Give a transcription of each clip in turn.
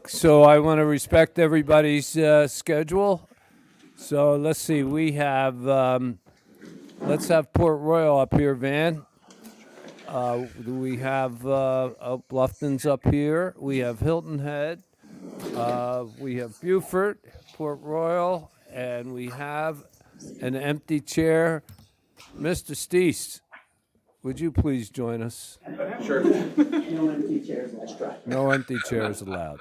So I want to respect everybody's schedule. So let's see. Let's have Port Royal up here, Van. We have Bluffton's up here. We have Hilton Head. We have Beaufort, Port Royal, and we have an empty chair. Mr. Steest, would you please join us? Sure. No empty chairs, let's try. No empty chairs allowed.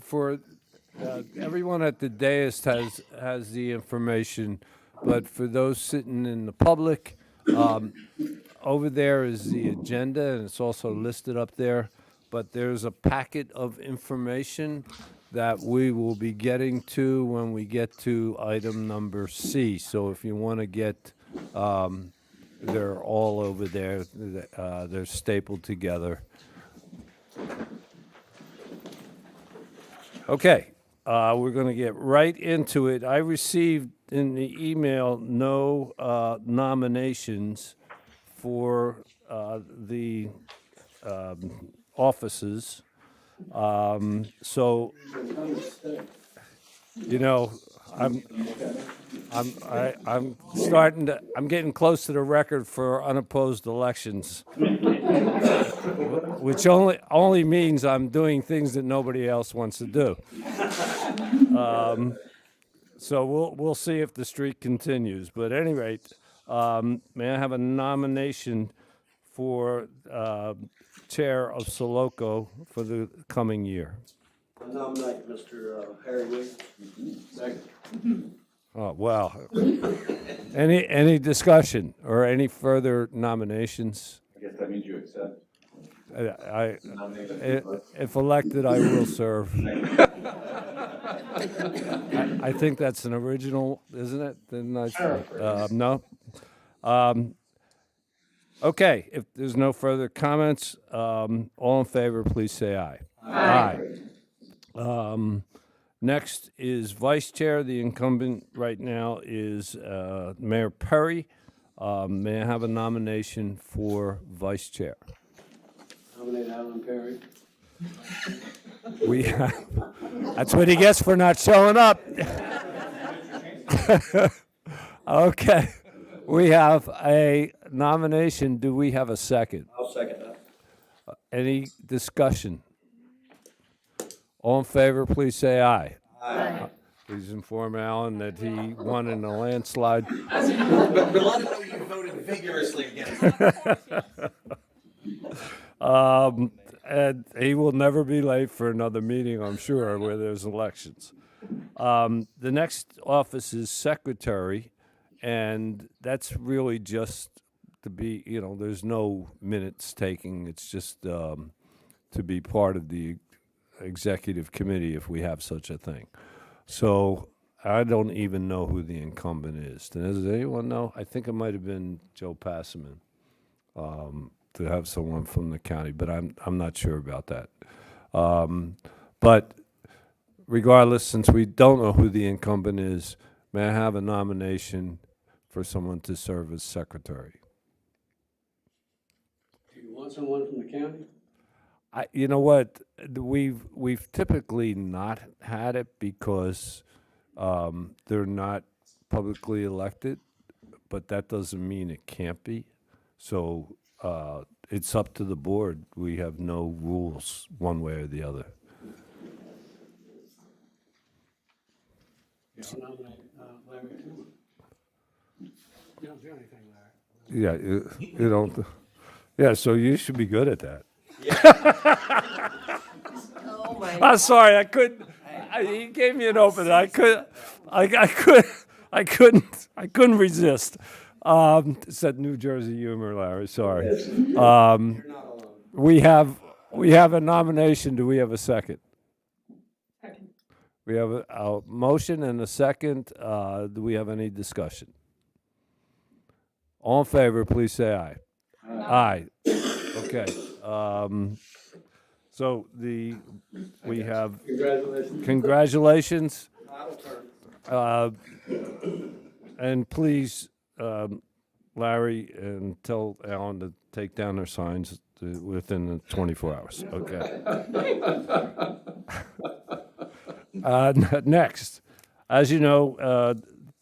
For everyone at the dais has the information, but for those sitting in the public, over there is the agenda, and it's also listed up there. But there's a packet of information that we will be getting to when we get to item number C. So if you want to get, they're all over there. They're stapled together. Okay, we're going to get right into it. I received in the email no nominations for the offices. So, you know, I'm starting to. I'm getting close to the record for unopposed elections, which only means I'm doing things that nobody else wants to do. So we'll see if the streak continues. But at any rate, may I have a nomination for chair of Soloco for the coming year? I nominate Mr. Harry Williams. Second. Oh, wow. Any discussion or any further nominations? I guess that means you accept. If elected, I will serve. I think that's an original, isn't it? Didn't I say? No? Okay, if there's no further comments, all in favor, please say aye. Aye. Next is vice chair. The incumbent right now is Mayor Perry. May I have a nomination for vice chair? Nominate Alan Perry. We have, that's what he gets for not showing up. Okay, we have a nomination. Do we have a second? I'll second that. Any discussion? All in favor, please say aye. Aye. Please inform Alan that he won in a landslide. But let him know you voted vigorously against it. And he will never be late for another meeting, I'm sure, where there's elections. The next office is secretary, and that's really just to be, there's no minutes taking. It's just to be part of the executive committee if we have such a thing. So I don't even know who the incumbent is. Does anyone know? I think it might have been Joe Passaman. To have someone from the county, but I'm not sure about that. But regardless, since we don't know who the incumbent is, may I have a nomination for someone to serve as secretary? Do you want someone from the county? You know what? We've typically not had it because they're not publicly elected, but that doesn't mean it can't be. So it's up to the board. We have no rules one way or the other. I'll nominate Larry too. You don't do anything, Larry. Yeah, you don't. Yeah, so you should be good at that. Oh, my. I'm sorry, I couldn't. He gave me an opening. I couldn't resist. It's that New Jersey humor, Larry. Sorry. You're not alone. We have a nomination. Do we have a second? Second. We have a motion and a second. Do we have any discussion? All in favor, please say aye. Aye. Okay. So we have Congratulations. congratulations, I'll turn. and please, Larry, and tell Alan to take down their signs within the 24 hours. Okay. Next, as you know,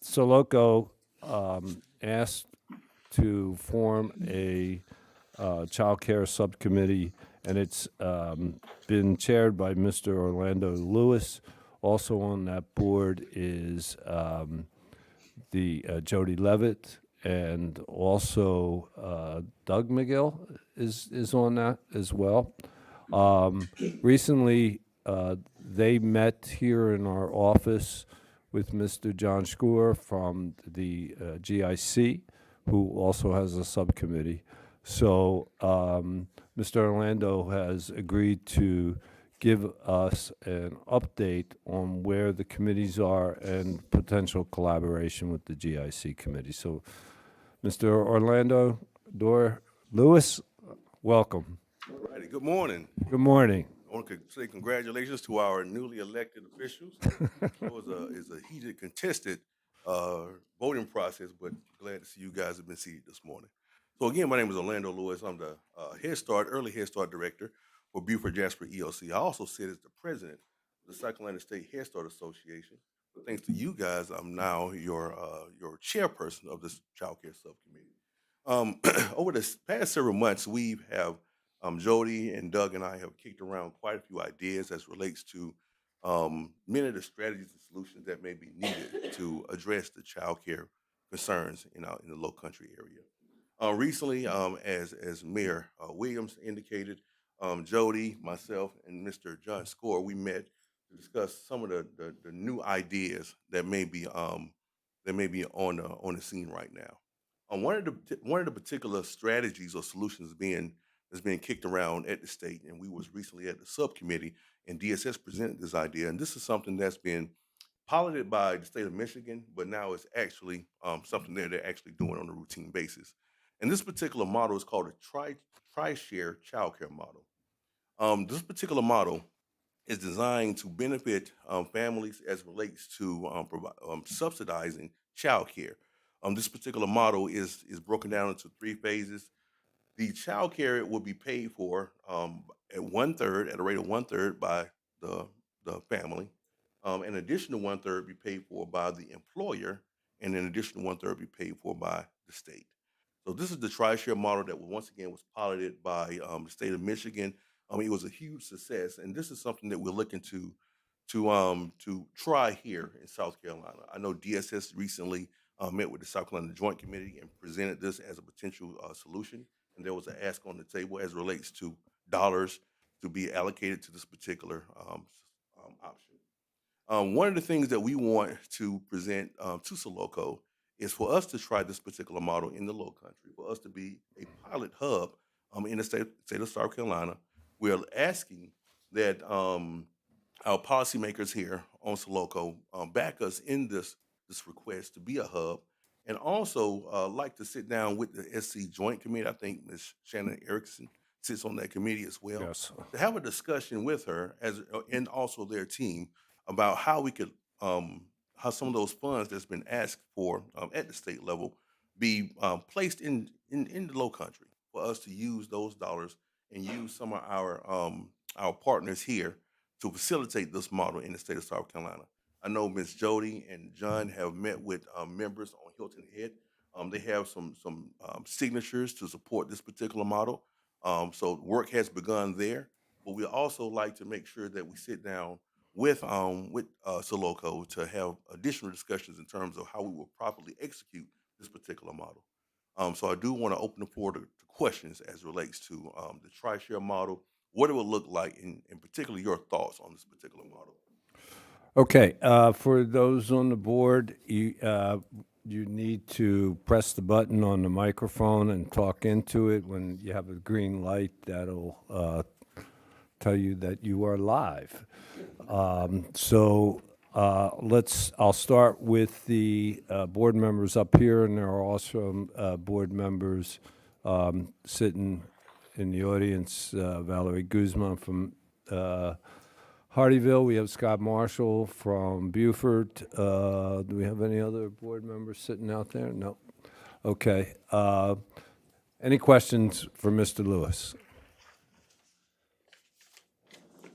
Soloco asked to form a child care subcommittee, and it's been chaired by Mr. Orlando Lewis. Also on that board is the Jody Levitt, and also Doug McGill is on that as well. Recently, they met here in our office with Mr. John Schoorer from the GIC, who also has a subcommittee. So Mr. Orlando has agreed to give us an update on where the committees are and potential collaboration with the GIC committee. So, Mr. Orlando Lewis, welcome. All righty, good morning. Good morning. I want to say congratulations to our newly elected officials. It was a heated, contested voting process, but glad to see you guys have been seated this morning. So again, my name is Orlando Lewis. I'm the early Head Start Director for Beaufort Jasper ELC. I also sit as the president of the South Carolina State Head Start Association. But thanks to you guys, I'm now your chairperson of this child care subcommittee. Over the past several months, we have Jody and Doug and I have kicked around quite a few ideas as relates to many of the strategies and solutions that may be needed to address the child care concerns in the Lowcountry area. Recently, as Mayor Williams indicated, Jody, myself, and Mr. John Score, we met to discuss some of the new ideas that may be on the scene right now. One of the particular strategies or solutions that's being kicked around at the state, and we was recently at the subcommittee, and DSS presented this idea, and this is something that's been piloted by the state of Michigan, but now it's actually something that they're actually doing on a routine basis. And this particular model is called a tri-share childcare model. This particular model is designed to benefit families as it relates to subsidizing childcare. This particular model is broken down into three phases. The child care will be paid for at a rate of 1/3 by the family. An additional 1/3 be paid for by the employer, and an additional 1/3 be paid for by the state. So this is the tri-share model that once again was piloted by the state of Michigan. It was a huge success, and this is something that we're looking to try here in South Carolina. I know DSS recently met with the South Carolina Joint Committee and presented this as a potential solution, and there was an ask on the table as it relates to dollars to be allocated to this particular option. One of the things that we want to present to Soloco is for us to try this particular model in the Lowcountry, for us to be a pilot hub in the state of South Carolina. We're asking that our policymakers here on Soloco back us in this request to be a hub, and also like to sit down with the SC Joint Committee. I think Ms. Shannon Erickson sits on that committee as well. Yes. To have a discussion with her and also their team about how we could how some of those funds that's been asked for at the state level be placed in the Lowcountry for us to use those dollars and use some of our partners here to facilitate this model in the state of South Carolina. I know Ms. Jody and John have met with members on Hilton Head. They have some signatures to support this particular model. So work has begun there, but we also like to make sure that we sit down with Soloco to have additional discussions in terms of how we will properly execute this particular model. So I do want to open the floor to questions as it relates to the tri-share model, what it would look like, and particularly your thoughts on this particular model. Okay, for those on the board, you need to press the button on the microphone and talk into it. When you have a green light, that'll tell you that you are live. I'll start with the board members up here, and there are also board members sitting in the audience. Valerie Guzman from Hardyville. We have Scott Marshall from Beaufort. Do we have any other board members sitting out there? No. Okay. Any questions for Mr. Lewis?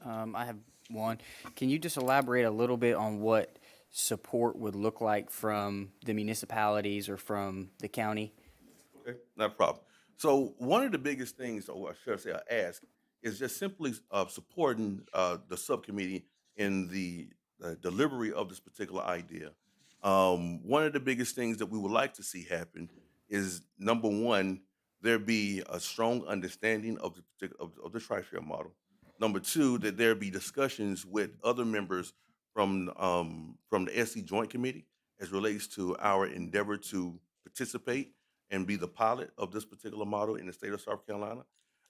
I have one. Can you just elaborate a little bit on what support would look like from the municipalities or from the county? Okay, not a problem. So one of the biggest things, or I should say, I ask, is just simply supporting the subcommittee in the delivery of this particular idea. One of the biggest things that we would like to see happen is number one, there be a strong understanding of the of the tri-share model. Number two, that there be discussions with other members from the SC Joint Committee as relates to our endeavor to participate and be the pilot of this particular model in the state of South Carolina.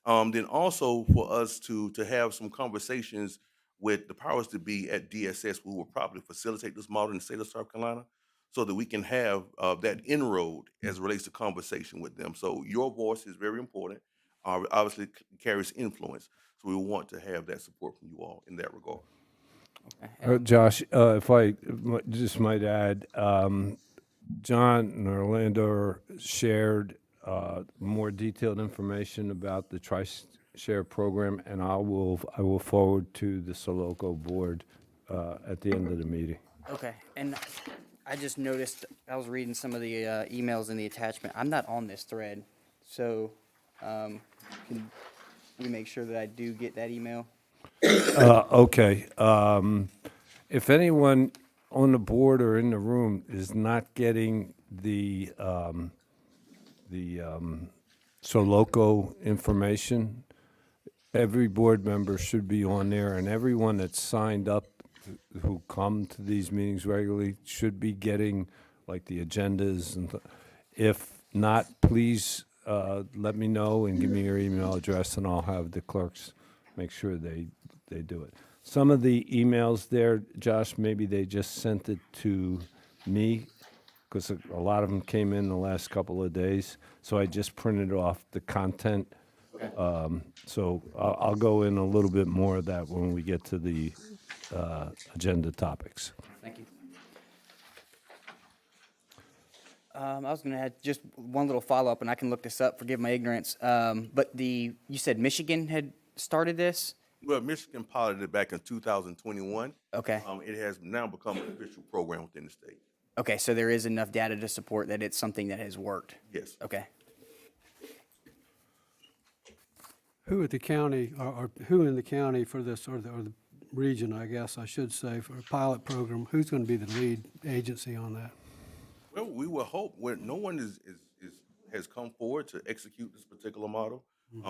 Then also for us to have some conversations with the powers to be at DSS, who will probably facilitate this model in the state of South Carolina, so that we can have that inroad as it relates to conversation with them. So your voice is very important. Obviously carries influence. So we want to have that support from you all in that regard. Josh, if I just might add, John and Orlando shared more detailed information about the Tri-Share program, and I will forward to the Soloco board at the end of the meeting. Okay, and I just noticed, I was reading some of the emails in the attachment. I'm not on this thread, so can we make sure that I do get that email? Okay. If anyone on the board or in the room is not getting the Soloco information, every board member should be on there, and everyone that's signed up who come to these meetings regularly should be getting like the agendas. And if not, please let me know and give me your email address, and I'll have the clerks make sure they do it. Some of the emails there, Josh, maybe they just sent it to me because a lot of them came in the last couple of days. So I just printed off the content. So I'll go in a little bit more of that when we get to the agenda topics. Thank you. I was going to add just one little follow-up, and I can look this up, forgive my ignorance. But you said Michigan had started this? Well, Michigan piloted it back in 2021. Okay. It has now become an official program within the state. Okay, so there is enough data to support that it's something that has worked? Yes. Okay. Who at the county, or who in the county for this, or the region, I guess I should say, for a pilot program, who's going to be the lead agency on that? Well, we will hope when no one has come forward to execute this particular model.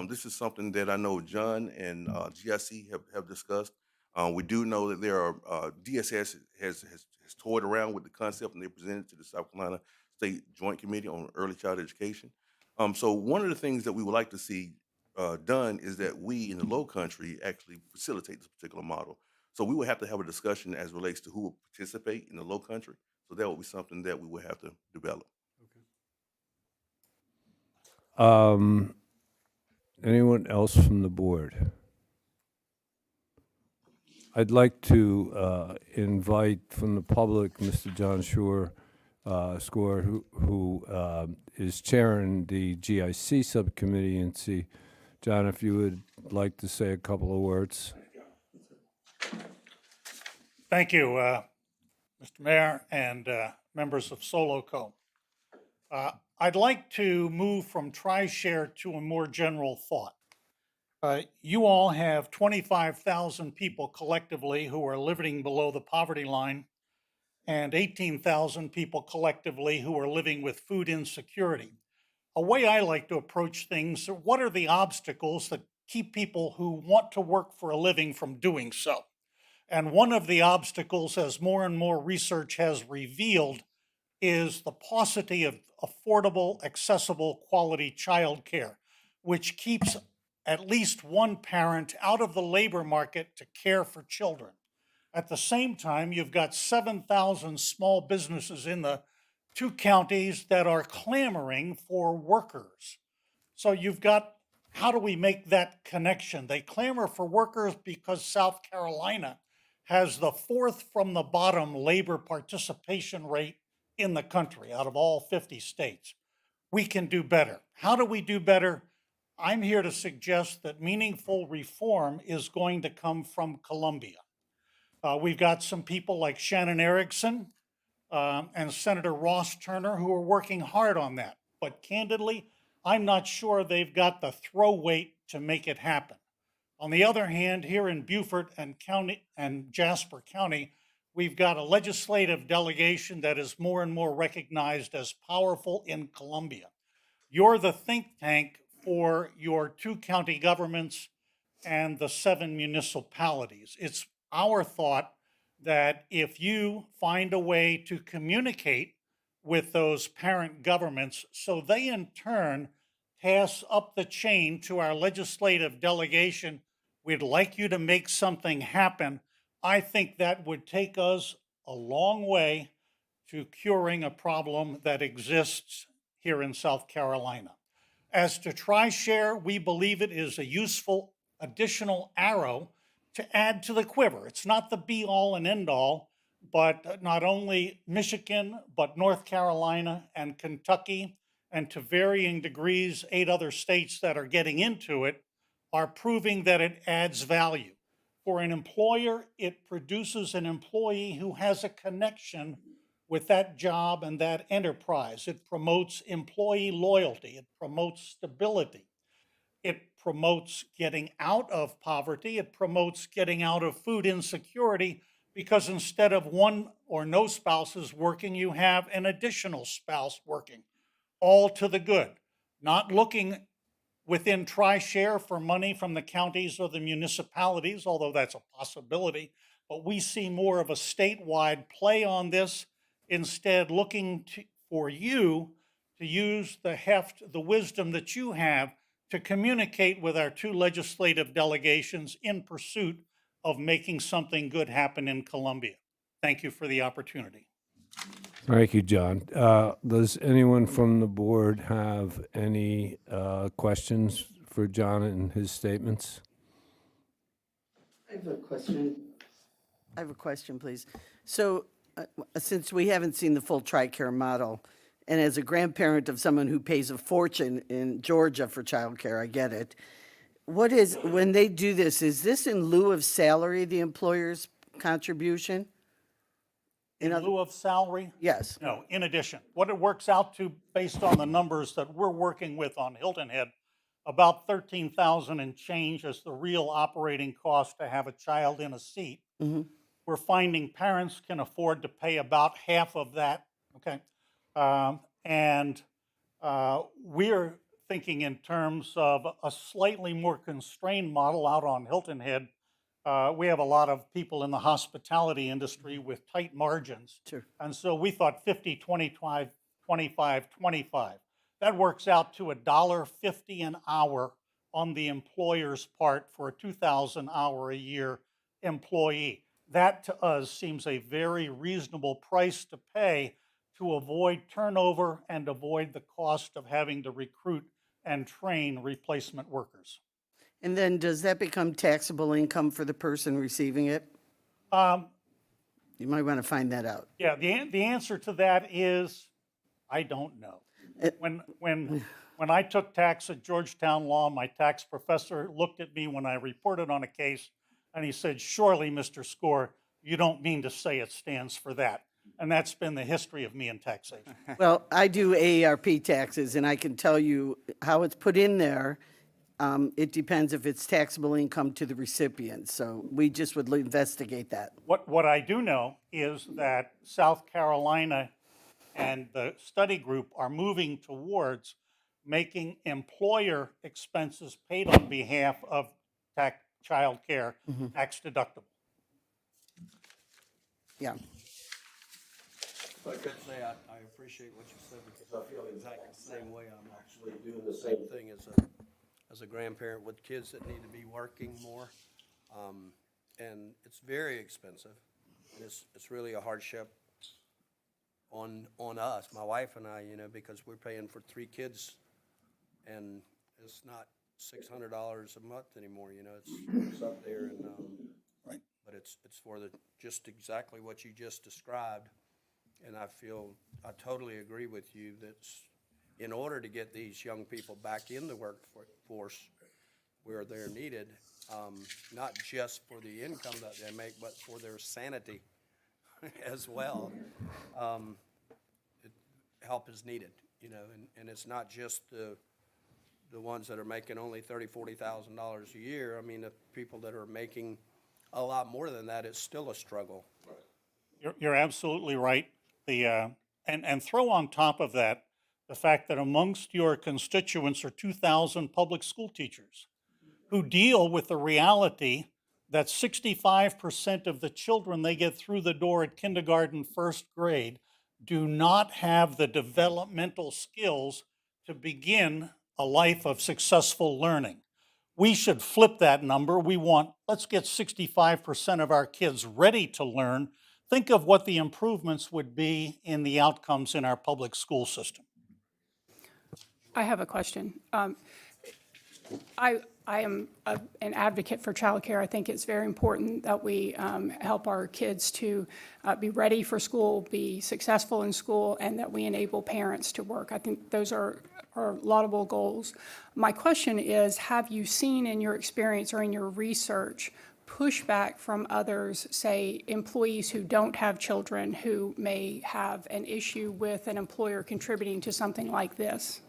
This is something that I know John and GIC have discussed. We do know that there are DSS has toyed around with the concept, and they presented to the South Carolina State Joint Committee on Early Child Education. So one of the things that we would like to see done is that we in the Lowcountry actually facilitate this particular model. So we would have to have a discussion as relates to who will participate in the Lowcountry. So that would be something that we would have to develop. Anyone else from the board? I'd like to invite from the public Mr. John Score, who is chairing the GIC subcommittee, and see, John, if you would like to say a couple of words. Thank you, Mr. Mayor and members of Soloco. I'd like to move from Tri-Share to a more general thought. You all have 25,000 people collectively who are living below the poverty line, and 18,000 people collectively who are living with food insecurity. A way I like to approach things, what are the obstacles that keep people who want to work for a living from doing so? And one of the obstacles, as more and more research has revealed, is the paucity of affordable, accessible, quality childcare, which keeps at least one parent out of the labor market to care for children. At the same time, you've got 7,000 small businesses in the 2 counties that are clamoring for workers. So you've got, how do we make that connection? They clamor for workers because South Carolina has the 4th from the bottom labor participation rate in the country out of all 50 states. We can do better. How do we do better? I'm here to suggest that meaningful reform is going to come from Columbia. We've got some people like Shannon Erickson and Senator Ross Turner who are working hard on that. But candidly, I'm not sure they've got the throw weight to make it happen. On the other hand, here in Beaufort and County and Jasper County, we've got a legislative delegation that is more and more recognized as powerful in Columbia. You're the think tank for your 2 county governments and the 7 municipalities. It's our thought that if you find a way to communicate with those parent governments so they in turn pass up the chain to our legislative delegation, we'd like you to make something happen, I think that would take us a long way to curing a problem that exists here in South Carolina. As to TriShare, we believe it is a useful additional arrow to add to the quiver. It's not the be all and end all, but not only Michigan, but North Carolina and Kentucky, and to varying degrees, 8 other states that are getting into it, are proving that it adds value. For an employer, it produces an employee who has a connection with that job and that enterprise. It promotes employee loyalty. It promotes stability. It promotes getting out of poverty. It promotes getting out of food insecurity because instead of one or no spouses working, you have an additional spouse working, all to the good. Not looking within TriShare for money from the counties or the municipalities, although that's a possibility, but we see more of a statewide play on this, instead looking for you to use the heft, the wisdom that you have to communicate with our 2 legislative delegations in pursuit of making something good happen in Columbia. Thank you for the opportunity. Thank you, John. Does anyone from the board have any questions for John and his statements? I have a question. I have a question, please. So, since we haven't seen the full TRICARE model, and as a grandparent of someone who pays a fortune in Georgia for childcare, I get it. What is, when they do this, is this in lieu of salary, the employer's contribution? In lieu of salary? Yes. No, in addition. What it works out to, based on the numbers that we're working with on Hilton Head, about 13,000 and change is the real operating cost to have a child in a seat. We're finding parents can afford to pay about half of that, okay? We're thinking in terms of a slightly more constrained model out on Hilton Head. We have a lot of people in the hospitality industry with tight margins. Sure. And so we thought 50, 25, 25, 25. That works out to $1.50 an hour on the employer's part for a 2,000 hour a year employee. That to us seems a very reasonable price to pay to avoid turnover and avoid the cost of having to recruit and train replacement workers. And then does that become taxable income for the person receiving it? You might want to find that out. Yeah, the answer to that is, I don't know. When I took tax at Georgetown Law, my tax professor looked at me when I reported on a case, and he said, "Surely, Mr. Score, you don't mean to say it stands for that." And that's been the history of me in taxation. Well, I do AARP taxes, and I can tell you how it's put in there. It depends if it's taxable income to the recipient, so we just would investigate that. What I do know is that South Carolina and the study group are moving towards making employer expenses paid on behalf of child care tax deductible. Yeah. If I could say, I appreciate what you said because I feel exactly the same way. I'm actually doing the same thing as a grandparent with kids that need to be working more. And it's very expensive. It's really a hardship on us, my wife and I, because we're paying for 3 kids and it's not $600 a month anymore, it's up there and, Right. but it's for just exactly what you just described. And I totally agree with you in order to get these young people back in the workforce where they're needed, not just for the income that they make, but for their sanity as well. Help is needed, you know, and it's not just the ones that are making only $30,000-$40,000 a year. I mean, the people that are making a lot more than that, it's still a struggle. You're absolutely right. And throw on top of that the fact that amongst your constituents are 2,000 public school teachers who deal with the reality that 65% of the children they get through the door at kindergarten, first grade, do not have the developmental skills to begin a life of successful learning. We should flip that number. Let's get 65% of our kids ready to learn. Think of what the improvements would be in the outcomes in our public school system. I have a question. I am an advocate for childcare. I think it's very important that we help our kids to be ready for school, be successful in school, and that we enable parents to work. I think those are laudable goals. My question is, have you seen in your experience or in your research pushback from others, say employees who don't have children, who may have an issue with an employer contributing to something like this?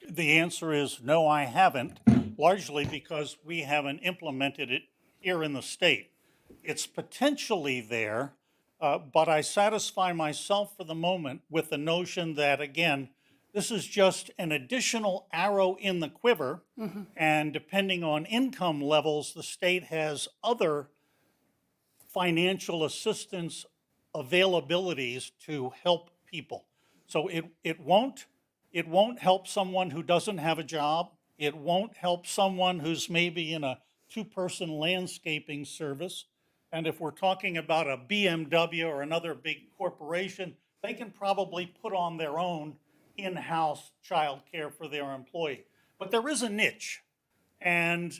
The answer is no, I haven't, largely because we haven't implemented it here in the state. It's potentially there, but I satisfy myself for the moment with the notion that, again, this is just an additional arrow in the quiver, and depending on income levels, the state has other financial assistance availabilities to help people. So it won't help someone who doesn't have a job. It won't help someone who's maybe in a two-person landscaping service. And if we're talking about a BMW or another big corporation, they can probably put on their own in-house child care for their employee. But there is a niche. And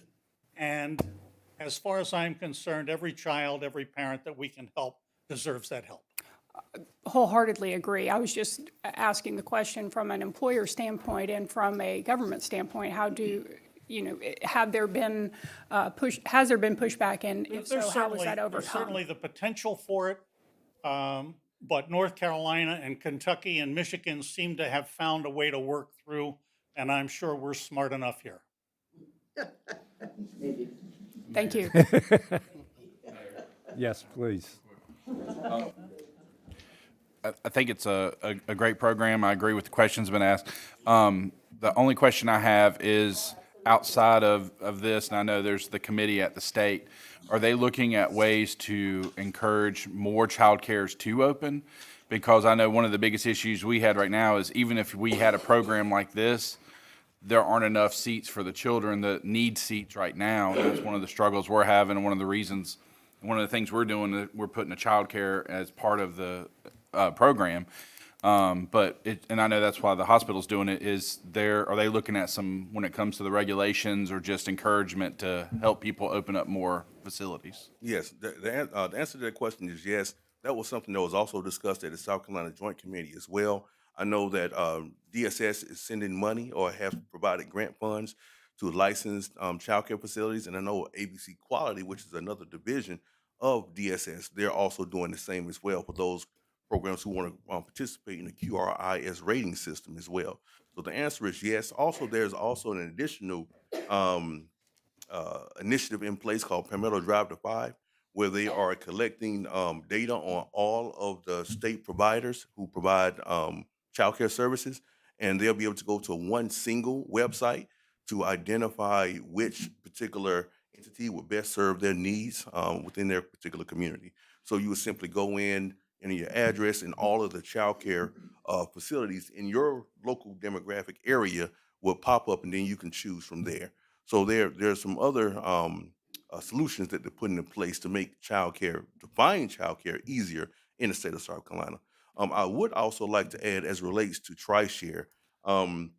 as far as I'm concerned, every child, every parent that we can help deserves that help. Wholeheartedly agree. I was just asking the question from an employer standpoint and from a government standpoint. How do, has there been pushback, and if so, how was that There's overcome? certainly the potential for it, but North Carolina and Kentucky and Michigan seem to have found a way to work through, and I'm sure we're smart enough here. Thank you. Yes, please. I think it's a great program. I agree with the questions been asked. The only question I have is outside of this, and I know there's the committee at the state, are they looking at ways to encourage more child cares to open? Because I know one of the biggest issues we had right now is even if we had a program like this, there aren't enough seats for the children that need seats right now. And that's one of the struggles we're having, and one of the reasons, one of the things we're doing, we're putting a child care as part of the program. And I know that's why the hospital's doing it, are they looking at some, when it comes to the regulations or just encouragement to help people open up more facilities? Yes, the answer to that question is yes. That was something that was also discussed at the South Carolina Joint Committee as well. I know that DSS is sending money or have provided grant funds to licensed child care facilities, and I know ABC Quality, which is another division of DSS, they're also doing the same as well for those programs who want to participate in the QRIS rating system as well. So the answer is yes. Also, there's also an additional initiative in place called Palmetto Drive to 5, where they are collecting data on all of the state providers who provide childcare services, and they'll be able to go to one single website to identify which particular entity would best serve their needs within their particular community. So you would simply go in, enter your address, and all of the childcare facilities in your local demographic area will pop up, and then you can choose from there. So there's some other solutions that they're putting in place to make childcare, to find childcare easier in the state of South Carolina. I would also like to add, as it relates to TriShare, I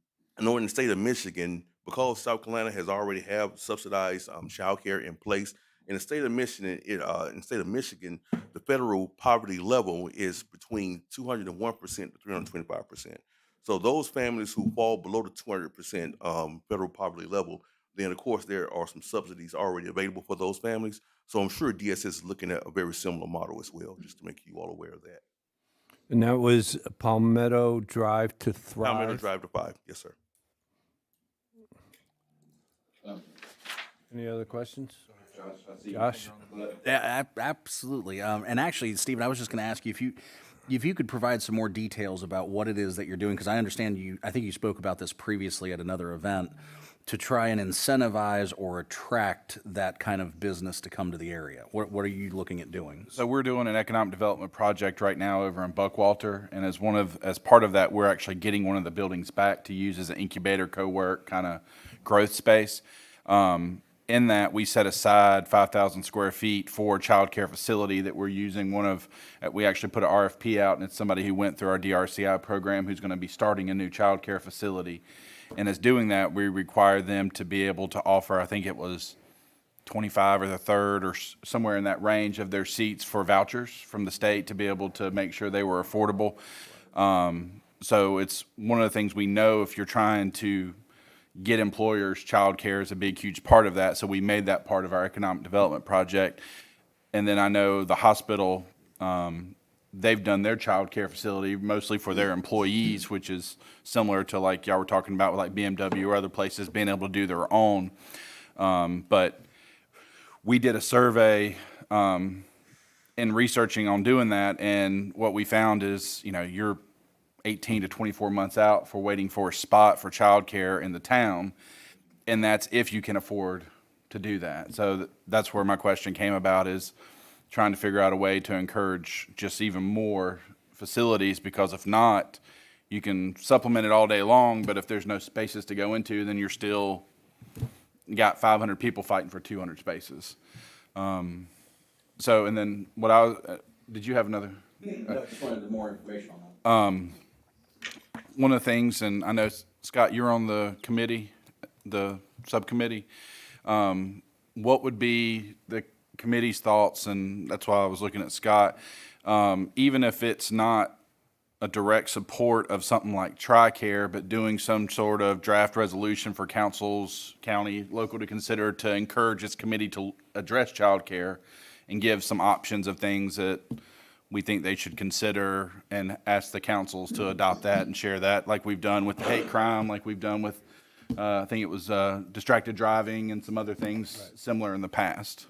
know in the state of Michigan, because South Carolina has already have subsidized childcare in place, in the state of Michigan, the federal poverty level is between 201% to 325%. So those families who fall below the 200% federal poverty level, then of course there are some subsidies already available for those families. So I'm sure DSS is looking at a very similar model as well, just to make you all aware of that. And that was Palmetto Drive to Palmetto Thrive. Drive to 5, yes, sir. Any other questions? Josh? Yeah, absolutely. And actually, Stephen, I was just going to ask you if you could provide some more details about what it is that you're doing, because I understand I think you spoke about this previously at another event, to try and incentivize or attract that kind of business to come to the area. What are you looking at doing? So we're doing an economic development project right now over in Buckwalter, and as part of that, we're actually getting one of the buildings back to use as an incubator, co-work kind of growth space. In that, we set aside 5,000 square feet for a child care facility that we're using. We actually put an RFP out, and it's somebody who went through our DRCI program who's going to be starting a new child care facility. And as doing that, we require them to be able to offer, I think it was 25 or the third or somewhere in that range of their seats for vouchers from the state to be able to make sure they were affordable. So it's one of the things we know if you're trying to get employers, childcare is a big, huge part of that. So we made that part of our economic development project. And then I know the hospital, they've done their childcare facility mostly for their employees, which is similar to like y'all were talking about with like BMW or other places being able to do their own. But we did a survey in researching on doing that, and what we found is, you're 18 to 24 months out for waiting for a spot for childcare in the town, and that's if you can afford to do that. So that's where my question came about, is trying to figure out a way to encourage just even more facilities, because if not, you can supplement it all day long, but if there's no spaces to go into, then you're still got 500 people fighting for 200 spaces. And then did you have another? No, just wanted more information on that. One of the things, and I know, Scott, you're on the committee, the subcommittee. What would be the committee's thoughts, and that's why I was looking at Scott, even if it's not a direct support of something like TRICARE, but doing some sort of draft resolution for councils, county, local to consider to encourage this committee to address childcare and give some options of things that we think they should consider, and ask the councils to adopt that and share that, like we've done with the hate crime, like we've done with, I think it was distracted driving and some other things similar in the past.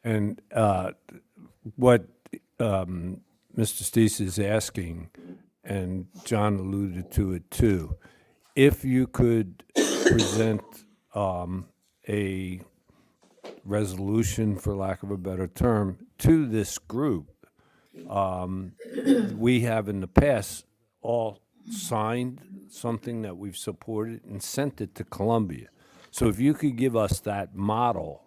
And what Mr. Steese is asking, and John alluded to it too, if you could present a resolution, for lack of a better term, to this group. We have in the past all signed something that we've supported and sent it to Columbia. So if you could give us that model,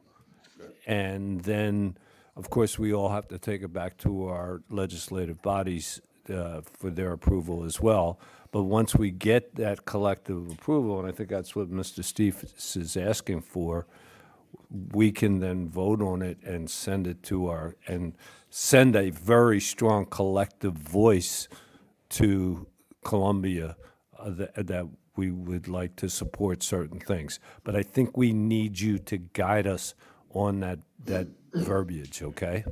and then, of course, we all have to take it back to our legislative bodies for their approval as well. But once we get that collective approval, and I think that's what Mr. Stevens is asking for, we can then vote on it and send it to send a very strong collective voice to Columbia that we would like to support certain things. But I think we need you to guide us on that verbiage, okay?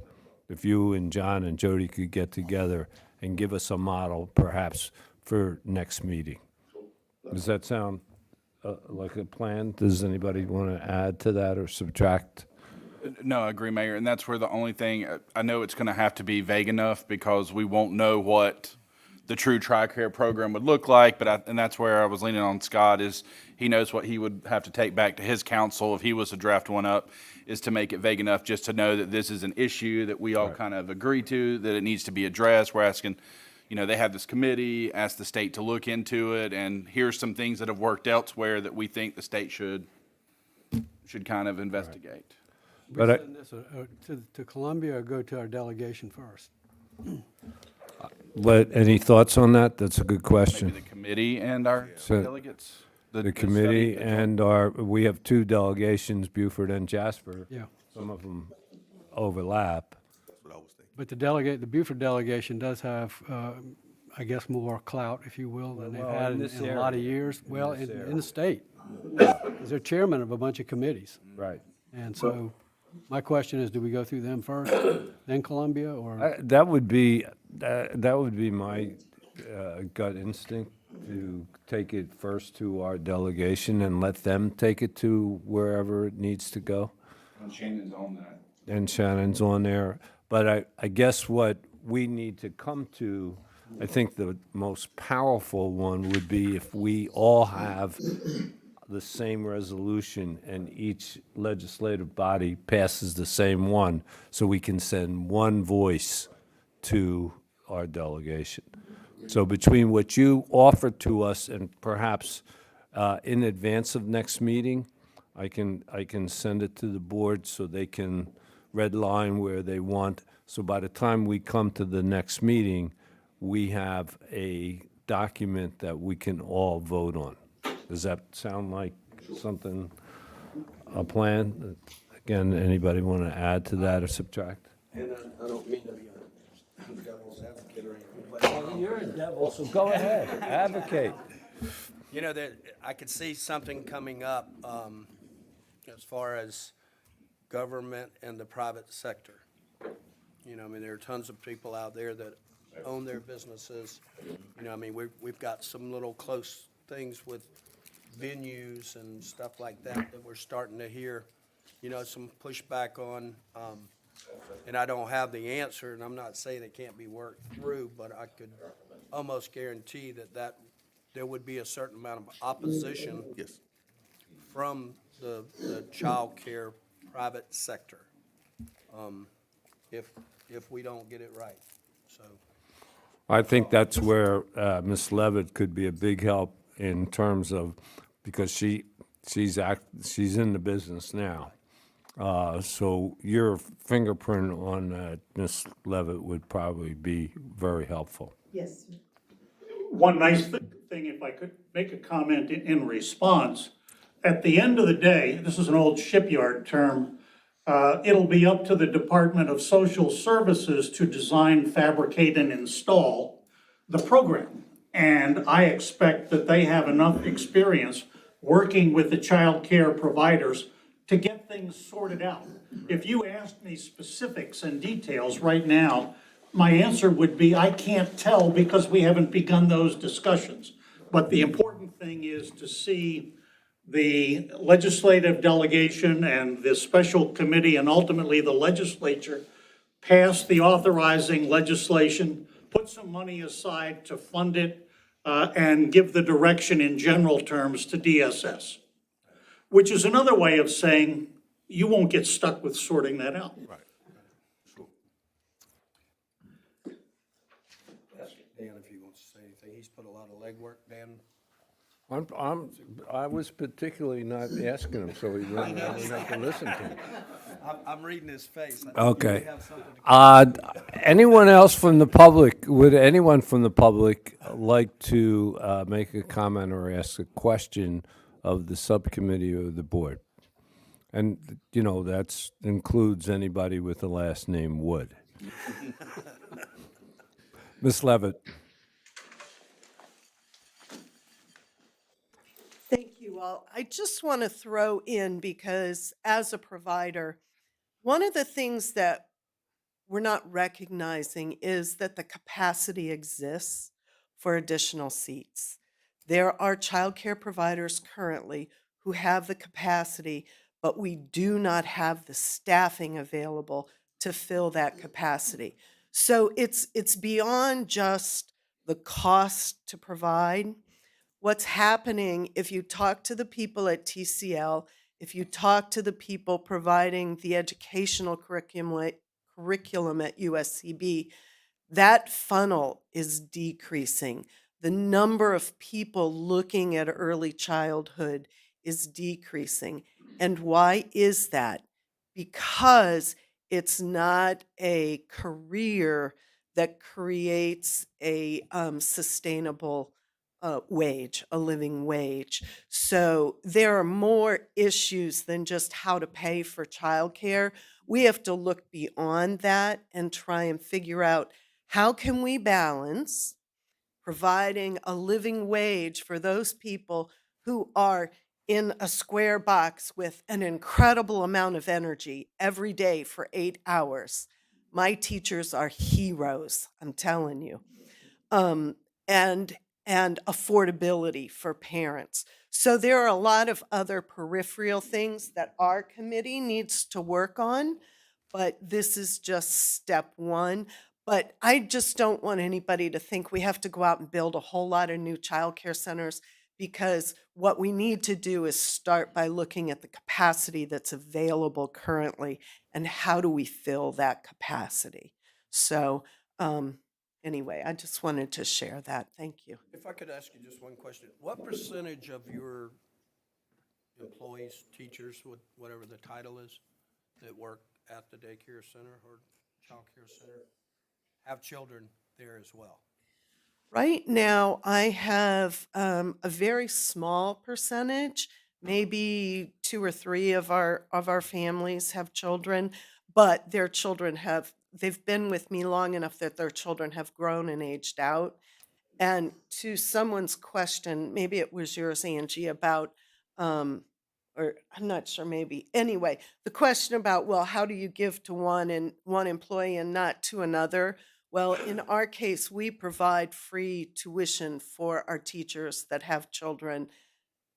If you and John and Jody could get together and give us a model, perhaps, for next meeting. Does that sound like a plan? Does anybody want to add to that or subtract? No, I agree, Mayor, and that's where the only thing, I know it's going to have to be vague enough, because we won't know what the true TRICARE program would look like, and that's where I was leaning on Scott, is he knows what he would have to take back to his council if he was to draft one up, is to make it vague enough just to know that this is an issue that we all kind of agree to, that it needs to be addressed. We're asking, they have this committee, ask the state to look into it, and here's some things that have worked elsewhere that we think the state should kind of investigate. But Send this to Columbia, or go to our delegation first? Any thoughts on that? That's a good question. Maybe the committee and our So- delegates? The committee and we have two delegations, Beaufort and Jasper. Yeah. Some of them overlap. That's what I was thinking. But the Beaufort delegation does have, I guess, more clout, if you will, than they've Well, had in in this a lot of area. years. Well, this in area. the state. 'Cause they're chairman of a bunch of committees. Right. And so my question is, do we go through them first, then Columbia, or? That would be, that would be my gut instinct, to take it first to our delegation and let them take it to wherever it needs to go. And Shannon's on that. And Shannon's on there. But I guess what we need to come to, I think the most powerful one would be if we all have the same resolution and each legislative body passes the same one, so we can send one voice to our delegation. So between what you offer to us and perhaps in advance of next meeting, I can send it to the board so they can red line where they want. So by the time we come to the next meeting, we have a document that we can all vote on. Does that sound like something, a plan? Again, anybody want to add to that or subtract? And I don't mean to be a devil's advocate or anything, but, You're a devil, so go ahead, advocate. you know, that I could see something coming up, as far as government and the private sector. You know, I mean, there are tons of people out there that own their businesses. You know, I mean, we've got some little close things with venues and stuff like that that we're starting to hear, you know, some pushback on. And I don't have the answer, and I'm not saying it can't be worked through, but I could almost guarantee that there would be a certain amount of opposition Yes. from the child care private sector, if we don't get it right, so. I think that's where Ms. Levitt could be a big help in terms of, because she's in the business now. So your fingerprint on Ms. Levitt would probably be very helpful. Yes. One nice thing, if I could make a comment in response, at the end of the day, this is an old shipyard term, it'll be up to the Department of Social Services to design, fabricate, and install the program. And I expect that they have enough experience working with the child care providers to get things sorted out. If you asked me specifics and details right now, my answer would be, I can't tell because we haven't begun those discussions. But the important thing is to see the legislative delegation and the special committee and ultimately the legislature pass the authorizing legislation, put some money aside to fund it, and give the direction in general terms to DSS, which is another way of saying you won't get stuck with sorting that out. Right. Sure. Ask Dan if he wants to say anything. He's put a lot of legwork, Dan. I was particularly not asking him, so he wouldn't have to listen to me. I'm reading his face. Okay. Anyone else from the public, would anyone from the public like to make a comment or ask a question of the subcommittee or the board? And, you know, that includes anybody with the last name Wood. Ms. Levitt. Thank you all. I just want to throw in, because as a provider, one of the things that we're not recognizing is that the capacity exists for additional seats. There are childcare providers currently who have the capacity, but we do not have the staffing available to fill that capacity. So it's beyond just the cost to provide. What's happening, if you talk to the people at TCL, if you talk to the people providing the educational curriculum at USCB, that funnel is decreasing. The number of people looking at early childhood is decreasing. And why is that? Because it's not a career that creates a sustainable wage, a living wage. So there are more issues than just how to pay for childcare. We have to look beyond that and try and figure out how can we balance providing a living wage for those people who are in a square box with an incredible amount of energy every day for 8 hours. My teachers are heroes, I'm telling you. Um, and affordability for parents. So there are a lot of other peripheral things that our committee needs to work on, but this is just step one. But I just don't want anybody to think we have to go out and build a whole lot of new childcare centers, because what we need to do is start by looking at the capacity that's available currently and how do we fill that capacity. So, anyway, I just wanted to share that. Thank you. If I could ask you just one question. What percentage of your employees, teachers, whatever the title is, that work at the daycare center or childcare center have children there as well? Right now, I have a very small percentage, maybe 2 or 3 of our families have children, but their children they've been with me long enough that their children have grown and aged out. And to someone's question, maybe it was yours, Angie, about, or I'm not sure, maybe. Anyway, the question about, well, how do you give to one employee and not to another? Well, in our case, we provide free tuition for our teachers that have children.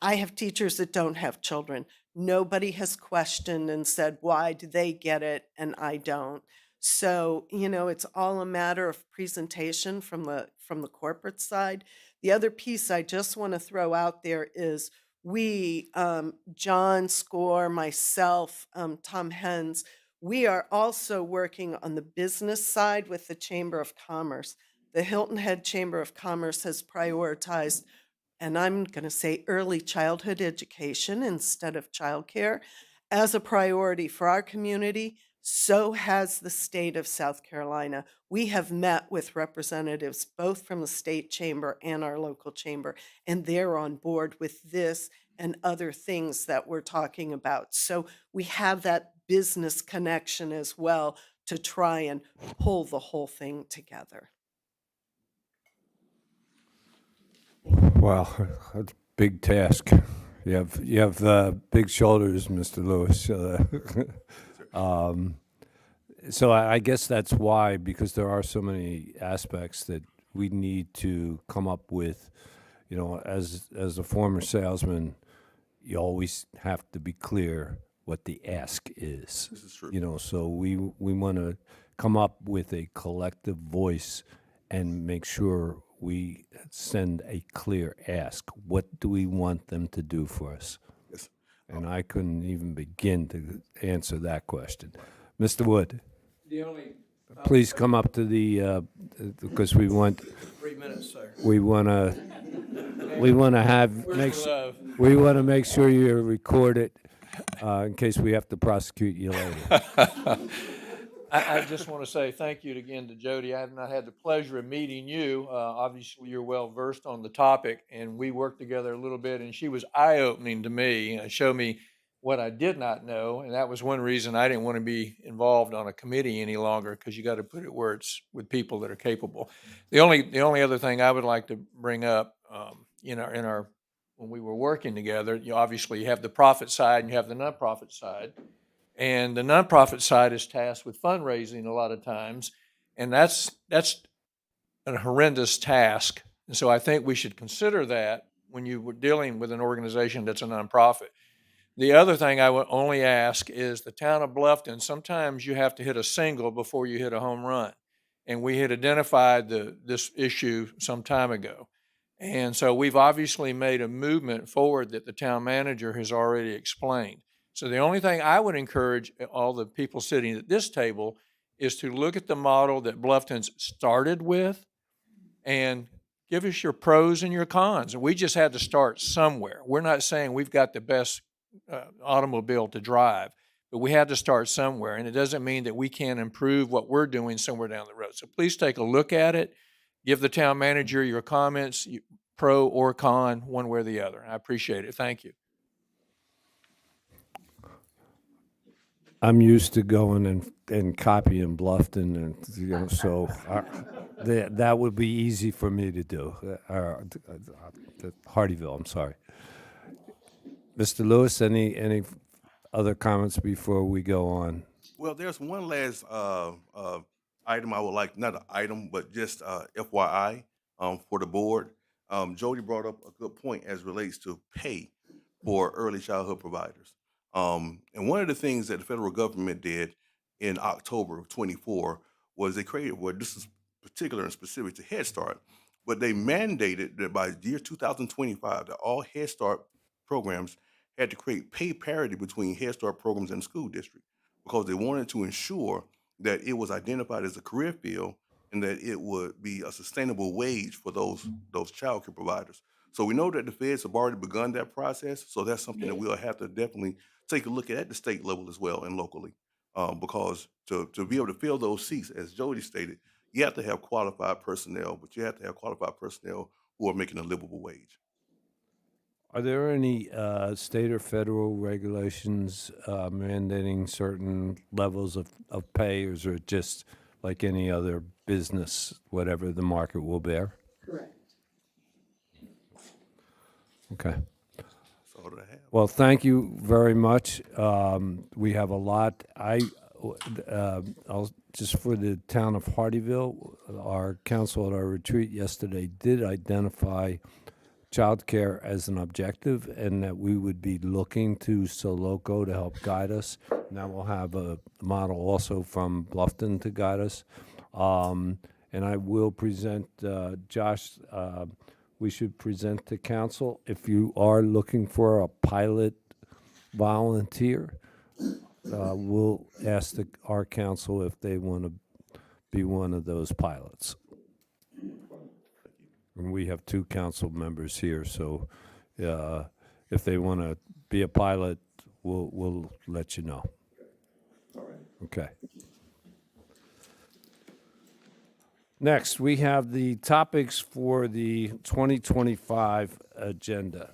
I have teachers that don't have children. Nobody has questioned and said, why do they get it and I don't? So, it's all a matter of presentation from the corporate side. The other piece I just want to throw out there is we, John Score, myself, Tom Hens, we are also working on the business side with the Chamber of Commerce. The Hilton Head Chamber of Commerce has prioritized, and I'm going to say early childhood education instead of childcare, as a priority for our community. So has the state of South Carolina. We have met with representatives both from the state chamber and our local chamber, and they're on board with this and other things that we're talking about. So we have that business connection as well to try and pull the whole thing together. Well, that's a big task. You have big shoulders, Mr. Lewis. So I guess that's why, because there are so many aspects that we need to come up with. As a former salesman, you always have to be clear what the ask is. This is true. So we want to come up with a collective voice and make sure we send a clear ask. What do we want them to do for us? Yes. And I couldn't even begin to answer that question. Mr. Wood, please come up to because we want 3 minutes, sir. we want to have we want to make sure you're recorded in case we have to prosecute you later. I just want to say thank you again to Jody. I have not had the pleasure of meeting you. Obviously, you're well versed on the topic, and we worked together a little bit, and she was eye-opening to me, showed me what I did not know, and that was one reason I didn't want to be involved on a committee any longer, because you got to put it where it's with people that are capable. The only other thing I would like to bring up, in our when we were working together, obviously you have the profit side and you have the nonprofit side. And the nonprofit side is tasked with fundraising a lot of times, and that's a horrendous task. And so I think we should consider that when you were dealing with an organization that's a nonprofit. The other thing I would only ask is the town of Bluffton, sometimes you have to hit a single before you hit a home run. And we had identified this issue some time ago. And so we've obviously made a movement forward that the town manager has already explained. So the only thing I would encourage all the people sitting at this table is to look at the model that Bluffton's started with and give us your pros and your cons. And we just had to start somewhere. We're not saying we've got the best automobile to drive, but we had to start somewhere. And it doesn't mean that we can't improve what we're doing somewhere down the road. So please take a look at it. Give the town manager your comments, pro or con, one way or the other. I appreciate it. Thank you. I'm used to going and and copy in Bluffton, and so that would be easy for me to do. Hardyville, I'm sorry. Mr. Lewis, any other comments before we go on? Well, there's one last item I would like, not an item, but just FYI for the board. Jody brought up a good point as relates to pay for early childhood providers. And one of the things that the federal government did in October of 24 was they created, well, this is particular and specific to Head Start, but they mandated that by year 2025 that all Head Start programs had to create pay parity between Head Start programs and the school district because they wanted to ensure that it was identified as a career field and that it would be a sustainable wage for those child care providers. So we know that the feds have already begun that process. So that's something that we'll have to definitely take a look at the state level as well and locally. Because to be able to fill those seats, as Jody stated, you have to have qualified personnel, but you have to have qualified personnel who are making a livable wage. Are there any state or federal regulations mandating certain levels of pay, or is it just like any other business, whatever the market will bear? Correct. Okay. That's all that I have. Well, thank you very much. We have a lot. I'll just for the town of Hardyville, our council at our retreat yesterday did identify childcare as an objective, and that we would be looking to Soloco to help guide us. Now we'll have a model also from Bluffton to guide us. And I will present, Josh, we should present to council. If you are looking for a pilot volunteer, we'll ask our council if they want to be one of those pilots. And we have 2 council members here, so if they want to be a pilot, we'll let you know. All right. Okay. Next, we have the topics for the 2025 agenda.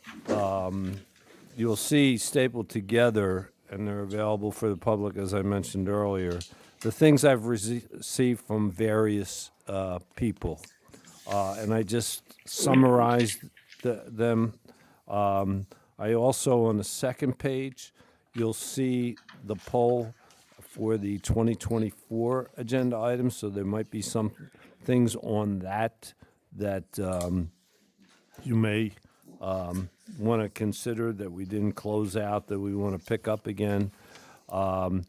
You'll see stapled together, and they're available for the public, as I mentioned earlier, the things I've received from various people. And I just summarized them. I also, on the second page, you'll see the poll for the 2024 agenda items, so there might be some things on that you may want to consider that we didn't close out, that we want to pick up again. And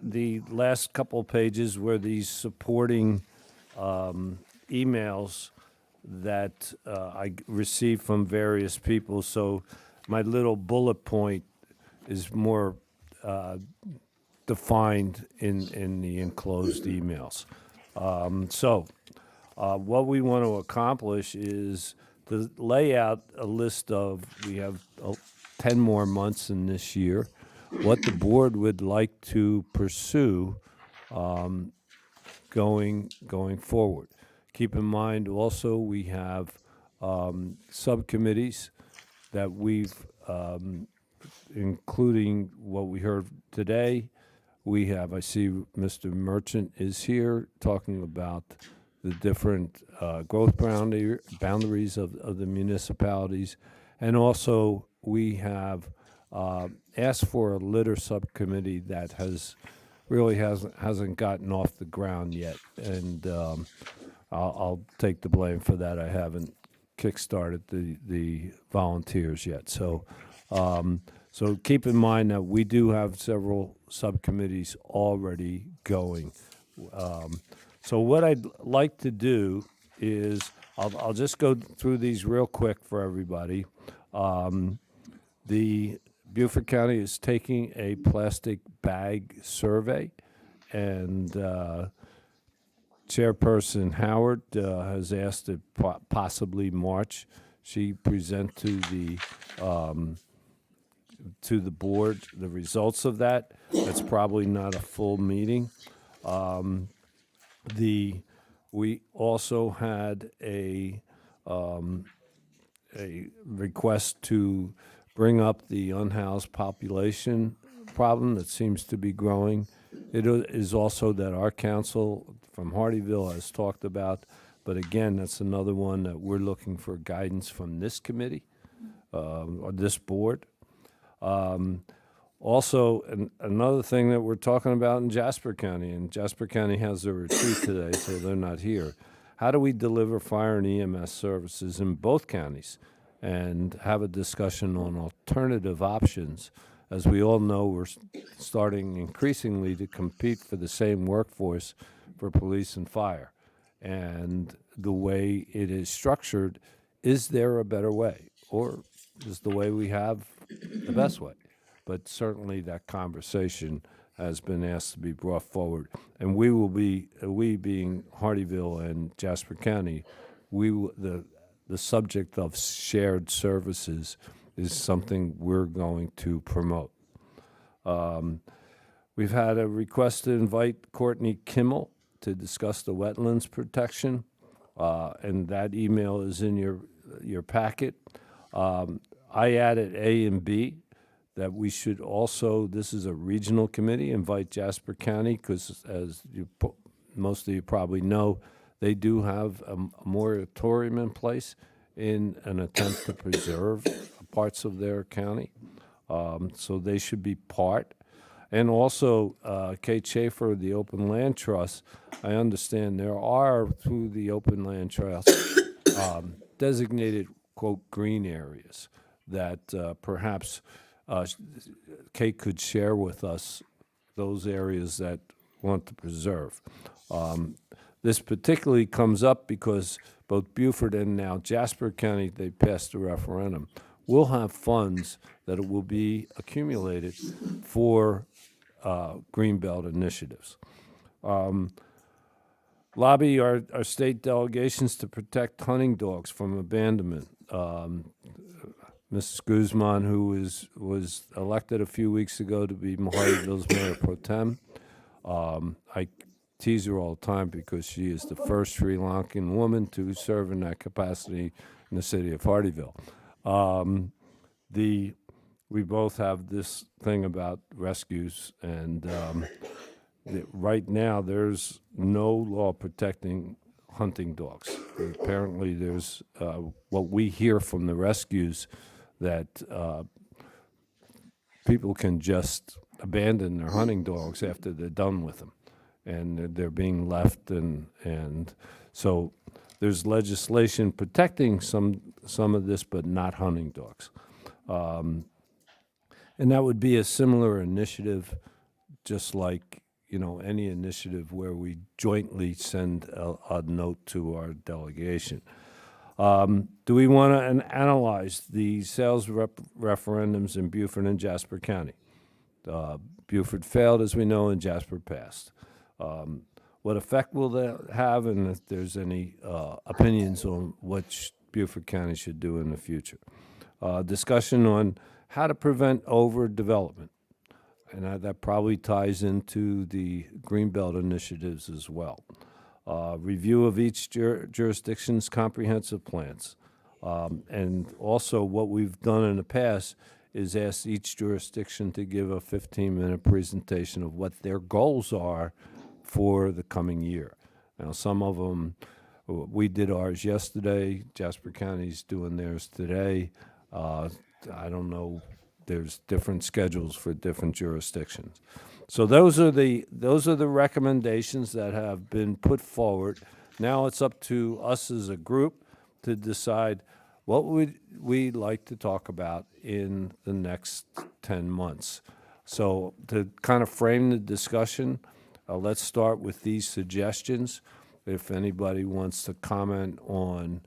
the last couple pages were these supporting emails that I received from various people. So my little bullet point is more defined in the enclosed emails. So what we want to accomplish is to lay out a list of, we have 10 more months in this year, what the board would like to pursue going forward. Keep in mind also we have subcommittees that we've, including what we heard today. We have, I see Mr. Merchant is here talking about the different growth boundaries of the municipalities. And also we have asked for a litter subcommittee that hasn't gotten off the ground yet. And I'll take the blame for that. I haven't kickstarted the volunteers yet. So so keep in mind that we do have several subcommittees already going. So what I'd like to do is I'll just go through these real quick for everybody. The Beaufort County is taking a plastic bag survey, and Chairperson Howard has asked that possibly March she present to the board the results of that. That's probably not a full meeting. We also had a request to bring up the unhoused population problem that seems to be growing It is also that our council from Hardyville has talked about, but again, that's another one that we're looking for guidance from this committee, or this board. Also, another thing that we're talking about in Jasper County, and Jasper County has a retreat today, so they're not here. How do we deliver fire and EMS services in both counties and have a discussion on alternative options? As we all know, we're starting increasingly to compete for the same workforce for police and fire. And the way it is structured, is there a better way? Or is the way we have the best way? But certainly that conversation has been asked to be brought forward. And we will be, we being Hardyville and Jasper County, the subject of shared services is something we're going to promote. We've had a request to invite Courtney Kimmel to discuss the wetlands protection, and that email is in your packet. I added A and B, that we should also, this is a regional committee, invite Jasper County, because as most of you probably know, they do have a moratorium in place in an attempt to preserve parts of their county. So they should be part. And also, Kate Schaefer, the Open Land Trust, I understand there are, through the Open Land Trust, designated, quote, green areas that perhaps Kate could share with us, those areas that want to preserve. This particularly comes up because both Beaufort and now Jasper County, they passed a referendum, will have funds that will be accumulated for Greenbelt initiatives. Lobby our state delegations to protect hunting dogs from abandonment. Mrs. Guzman, who was elected a few weeks ago to be Hardyville's mayor pro tem, I tease her all the time because she is the first Sri Lankan woman to serve in that capacity in the city of Hardyville. We both have this thing about rescues, and right now there's no law protecting hunting dogs. Apparently there's what we hear from the rescues that people can just abandon their hunting dogs after they're done with them, and they're being left, and so there's legislation protecting some of this, but not hunting dogs. And that would be a similar initiative, just like, any initiative where we jointly send a note to our delegation. Do we want to analyze the sales referendums in Beaufort and Jasper County? Beaufort failed, as we know, and Jasper passed. What effect will that have, and if there's any opinions on what Beaufort County should do in the future? Discussion on how to prevent overdevelopment, and that probably ties into the Greenbelt initiatives as well. Review of each jurisdiction's comprehensive plans. And also what we've done in the past is ask each jurisdiction to give a 15-minute presentation of what their goals are for the coming year. Now, some of them, we did ours yesterday, Jasper County's doing theirs today. I don't know, there's different schedules for different jurisdictions. So those are the recommendations that have been put forward. Now it's up to us as a group to decide what would we like to talk about in the next 10 months. So to kind of frame the discussion, let's start with these suggestions. If anybody wants to comment on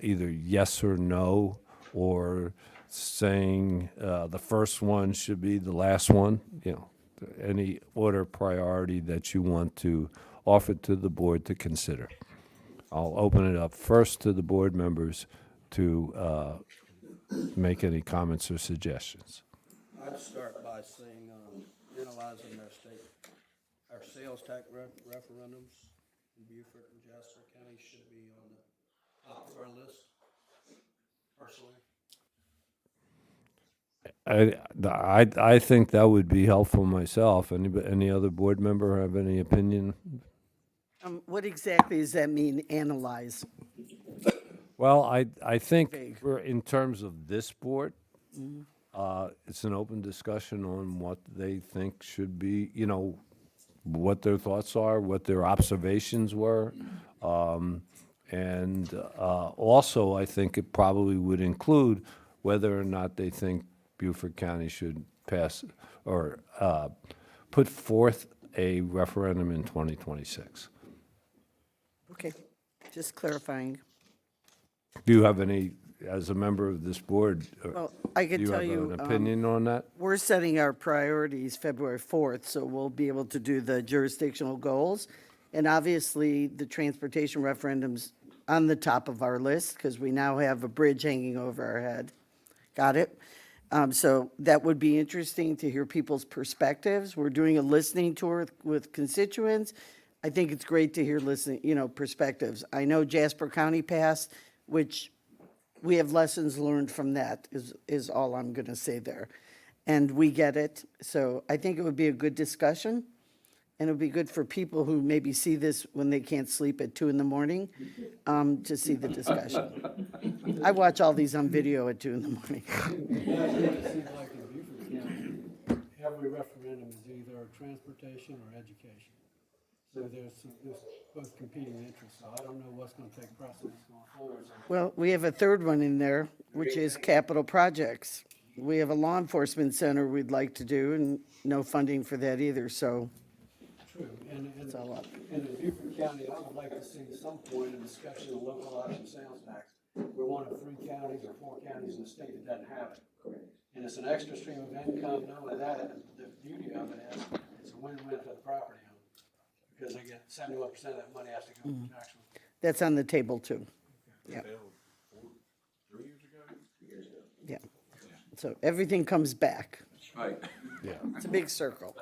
either yes or no, or saying the first one should be the last one, any order priority that you want to offer to the board to consider. I'll open it up first to the board members to make any comments or suggestions. I'd start by saying, analyzing our sales tax referendums in Beaufort and Jasper County should be on the top of our list, personally. I think that would be helpful myself. Any other board member have any opinion? What exactly does that mean, analyze? Well, I think Vague. in terms of this board, it's an open discussion on what they think should be, what their thoughts are, what their observations were. And also, I think it probably would include whether or not they think Beaufort County should pass or put forth a referendum in 2026. Okay, just clarifying. Do you have any, as a member of this board, Well, I could do you tell have you, an opinion on that? we're setting our priorities February 4th, so we'll be able to do the jurisdictional goals. And obviously, the transportation referendum's on the top of our list because we now have a bridge hanging over our head. Got it? So that would be interesting to hear people's perspectives. We're doing a listening tour with constituents. I think it's great to hear perspectives. I know Jasper County passed, which we have lessons learned from that, is all I'm going to say there. And we get it. So I think it would be a good discussion. And it would be good for people who maybe see this when they can't sleep at 2 in the morning, to see the discussion. I watch all these on video at 2 in the morning. It seems like in Beaufort County, every referendum is either transportation or education. So there's both competing interests, so I don't know what's gonna take precedence going forward. Well, we have a third one in there, which is capital projects. We have a law enforcement center we'd like to do, and no funding for that either, so True, and it's all up. in Beaufort County, I would like to see some point of discussion of local option sales tax. We're one of 3 counties or 4 counties in the state that doesn't have it. And it's an extra stream of income, not only that, the beauty of it is, it's a win-win for the property owner. Because they get 71% of that money has to go to tax. That's on the table too. Yeah. 3 years ago? Yeah. So everything comes back. Right. Yeah. It's a big circle.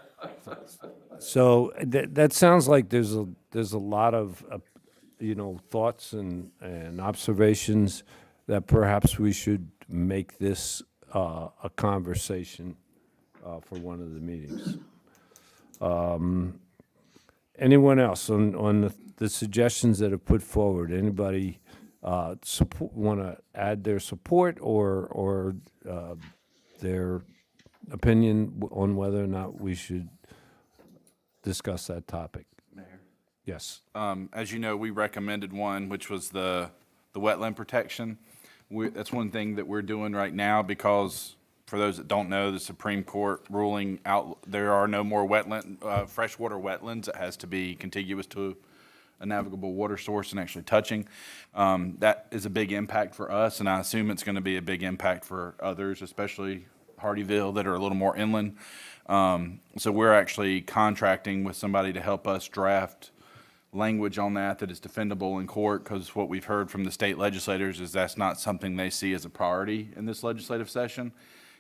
So that sounds like there's a lot of, thoughts and observations that perhaps we should make this a conversation for one of the meetings. Anyone else on the suggestions that are put forward? Anybody want to add their support or their opinion on whether or not we should discuss that topic? Mayor. Yes. As you know, we recommended one, which was the wetland protection. That's one thing that we're doing right now because, for those that don't know, the Supreme Court ruling out there are no more freshwater wetlands. It has to be contiguous to a navigable water source and actually touching. That is a big impact for us, and I assume it's going to be a big impact for others, especially Hardyville, that are a little more inland. So we're actually contracting with somebody to help us draft language on that is defendable in court, because what we've heard from the state legislators is that's not something they see as a priority in this legislative session.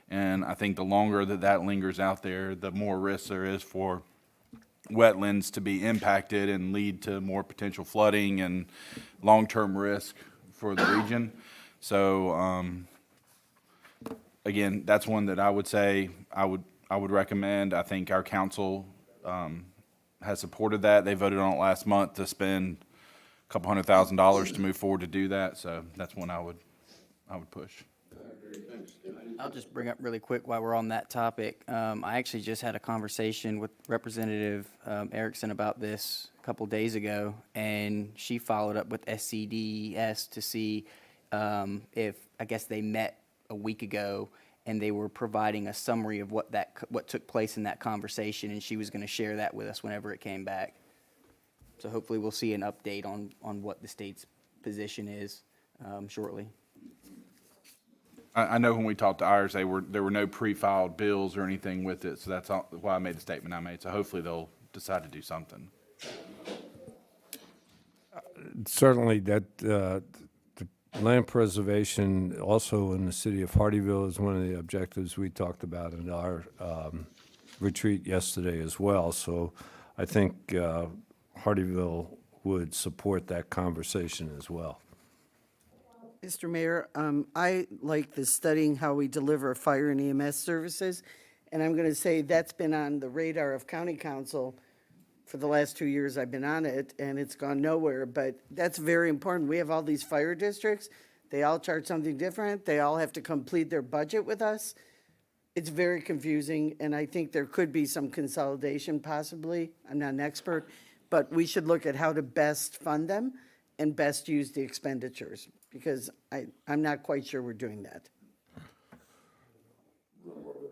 And I think the longer that lingers out there, the more risk there is for wetlands to be impacted and lead to more potential flooding and long-term risk for the region. So, again, that's one that I would say I would recommend. I think our council has supported that. They voted on it last month to spend a couple $100,000 to move forward to do that. So that's one I would push. I'll just bring up really quick while we're on that topic. I actually just had a conversation with Representative Erickson about this a couple days ago, and she followed up with SCDS to see if, I guess they met a week ago, and they were providing a summary of what took place in that conversation, and she was going to share that with us whenever it came back. So hopefully we'll see an update on what the state's position is shortly. I know when we talked to ours, there were no pre-filed bills or anything with it, so that's why I made the statement I made. So hopefully they'll decide to do something. Certainly, that the land preservation also in the city of Hardyville is one of the objectives we talked about in our retreat yesterday as well. So I think Hardyville would support that conversation as well. Mr. Mayor, I like the studying how we deliver fire and EMS services, and I'm going to say that's been on the radar of county council for the last 2 years I've been on it, and it's gone nowhere, but that's very important. We have all these fire districts. They all charge something different. They all have to complete their budget with us. It's very confusing, and I think there could be some consolidation possibly. I'm not an expert, but we should look at how to best fund them and best use the expenditures, because I'm not quite sure we're doing that.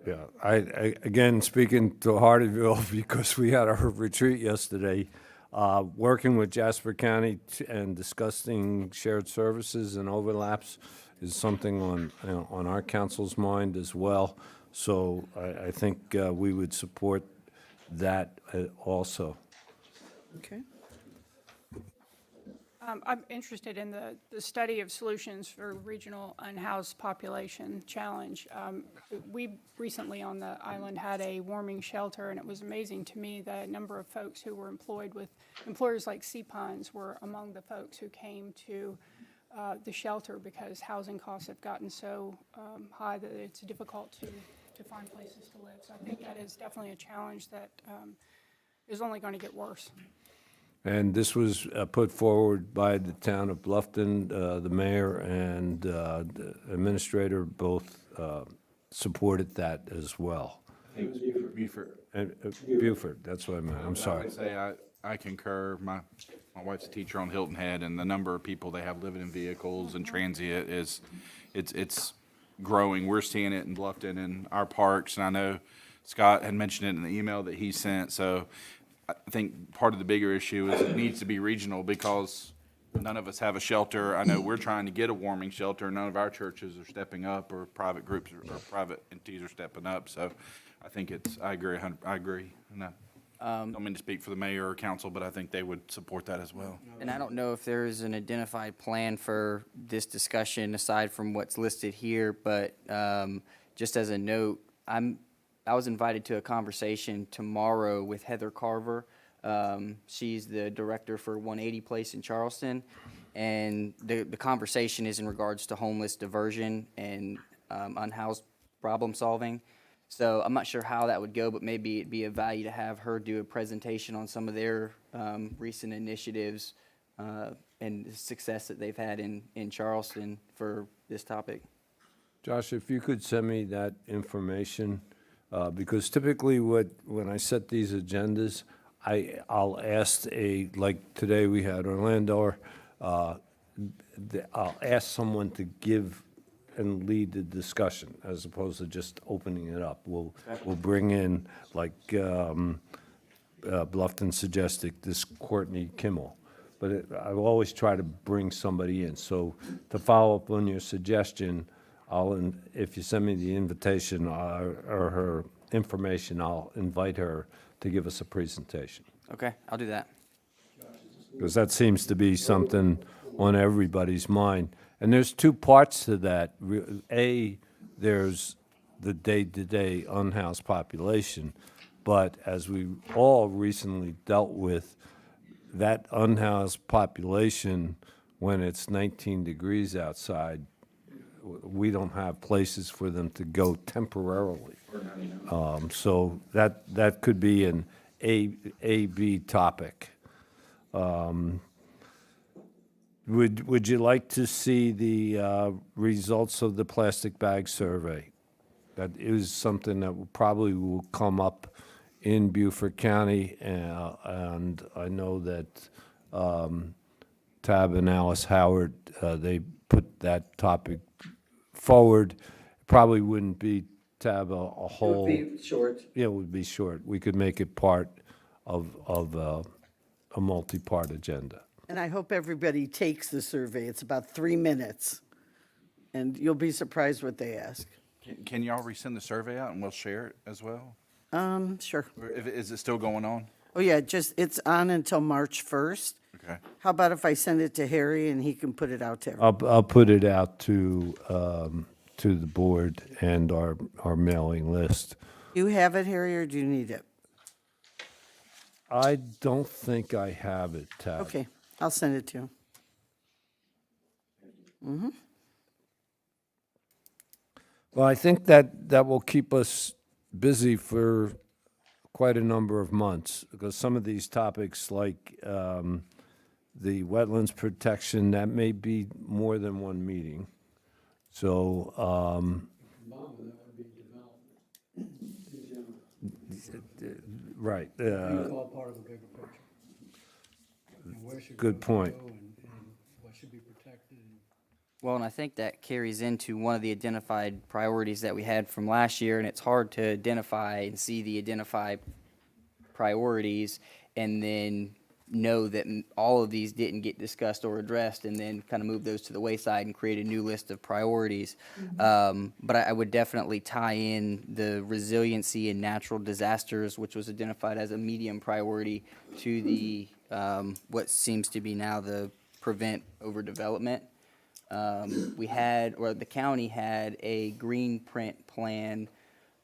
Yeah, again, speaking to Hardyville, because we had our retreat yesterday, working with Jasper County and discussing shared services and overlaps is something on our council's mind as well. So I think we would support that also. Okay. I'm interested in the study of solutions for regional unhoused population challenge. We recently on the island had a warming shelter, and it was amazing to me the number of folks who were employed with employers like Sea Pines were among the folks who came to the shelter because housing costs have gotten so high that it's difficult to find places to live. So I think that is definitely a challenge that is only going to get worse. And this was put forward by the town of Bluffton. The mayor and the administrator both supported that as well. Buford. And Buford, that's what I meant. I'm I sorry. would say I concur. My wife's a teacher on Hilton Head, and the number of people they have living in vehicles and transient it's growing. We're seeing it in Bluffton and our parks, and I know Scott had mentioned it in the email that he sent. So I think part of the bigger issue is it needs to be regional because none of us have a shelter. I know we're trying to get a warming shelter. None of our churches are stepping up, or private groups or private entities are stepping up. So I think I agree. I agree. And I don't mean to speak for the mayor or council, but I think they would support that as well. And I don't know if there is an identified plan for this discussion aside from what's listed here, but just as a note, I was invited to a conversation tomorrow with Heather Carver. She's the director for 180 Place in Charleston, and the conversation is in regards to homeless diversion and unhoused problem solving. So I'm not sure how that would go, but maybe it'd be of value to have her do a presentation on some of their recent initiatives and the success that they've had in Charleston for this topic. Josh, if you could send me that information, because typically when I set these agendas, I'll ask like today we had Orlando, I'll ask someone to give and lead the discussion as opposed to just opening it up. We'll bring in, like Bluffton suggested, this Courtney Kimmel. But I always try to bring somebody in. So to follow up on your suggestion, if you send me the invitation or her information, I'll invite her to give us a presentation. Okay, I'll do that. Because that seems to be something on everybody's mind. And there's two parts to that. There's the day-to-day unhoused population, but as we all recently dealt with, that unhoused population, when it's 19 degrees outside, we don't have places for them to go temporarily. So that could be an A-B topic. Would you like to see the results of the plastic bag survey? That is something that probably will come up in Beaufort County, and I know that Tab and Alice Howard, they put that topic forward. Probably wouldn't be, Tab, a whole. It would be short. Yeah, it would be short. We could make it part of a multi-part agenda. And I hope everybody takes the survey. It's about 3 minutes, and you'll be surprised what they ask. Can y'all resend the survey out and we'll share it as well? Sure. Or is it still going on? Oh, yeah, it's on until March 1st. Okay. How about if I send it to Harry and he can put it out to everyone? I'll put it out to the board and our mailing list. Do you have it, Harry, or do you need it? I don't think I have it, Tab. Okay, I'll send it to you. Well, I think that will keep us busy for quite a number of months, because some of these topics, like the wetlands protection, that may be more than one meeting. So, Combined with that would be development. right, It's all part of a bigger picture. And where should good growth point. go and what should be protected and Well, and I think that carries into one of the identified priorities that we had from last year, and it's hard to identify and see the identified priorities and then know that all of these didn't get discussed or addressed, and then kind of move those to the wayside and create a new list of priorities. But I would definitely tie in the resiliency and natural disasters, which was identified as a medium priority, to the what seems to be now the prevent overdevelopment. We had, or the county had, a green print plan.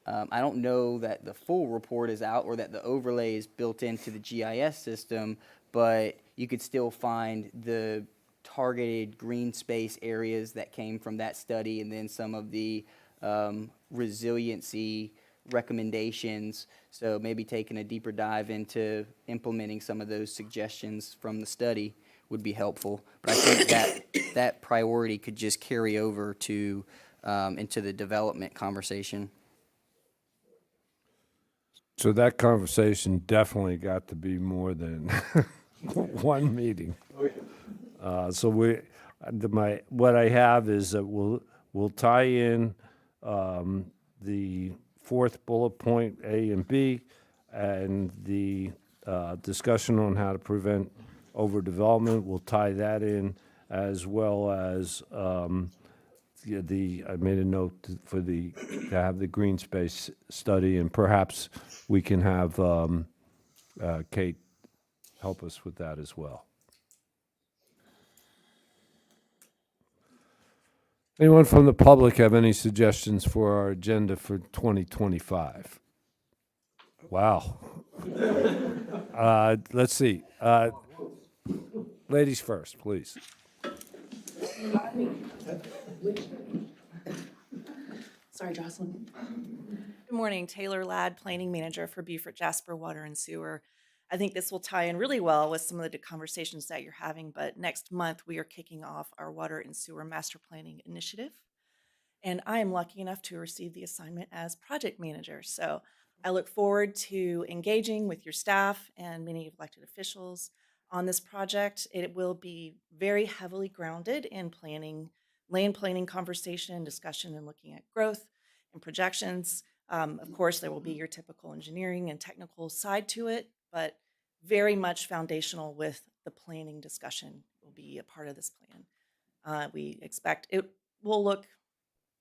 I don't know that the full report is out or that the overlay is built into the GIS system, but you could still find the targeted green space areas that came from that study, and then some of the resiliency recommendations. So maybe taking a deeper dive into implementing some of those suggestions from the study would be helpful. But I think that priority could just carry over to into the development conversation. So that conversation definitely got to be more than one meeting. So what I have is that we'll tie in the fourth bullet point, A and B, and the discussion on how to prevent overdevelopment. We'll tie that in, as well as I made a note to have the green space study, and perhaps we can have Kate help us with that as well. Anyone from the public have any suggestions for our agenda for 2025? Wow. Let's see. Ladies first, please. Sorry, Jocelyn. Good morning, Taylor Ladd, Planning Manager for Beaufort Jasper Water and Sewer. I think this will tie in really well with some of the conversations that you're having, but next month we are kicking off our Water and Sewer Master Planning Initiative. And I am lucky enough to receive the assignment as project manager. So I look forward to engaging with your staff and many elected officials on this project. It will be very heavily grounded in planning, land planning conversation, discussion, and looking at growth and projections. Of course, there will be your typical engineering and technical side to it, but very much foundational with the planning discussion will be a part of this plan. We expect it will look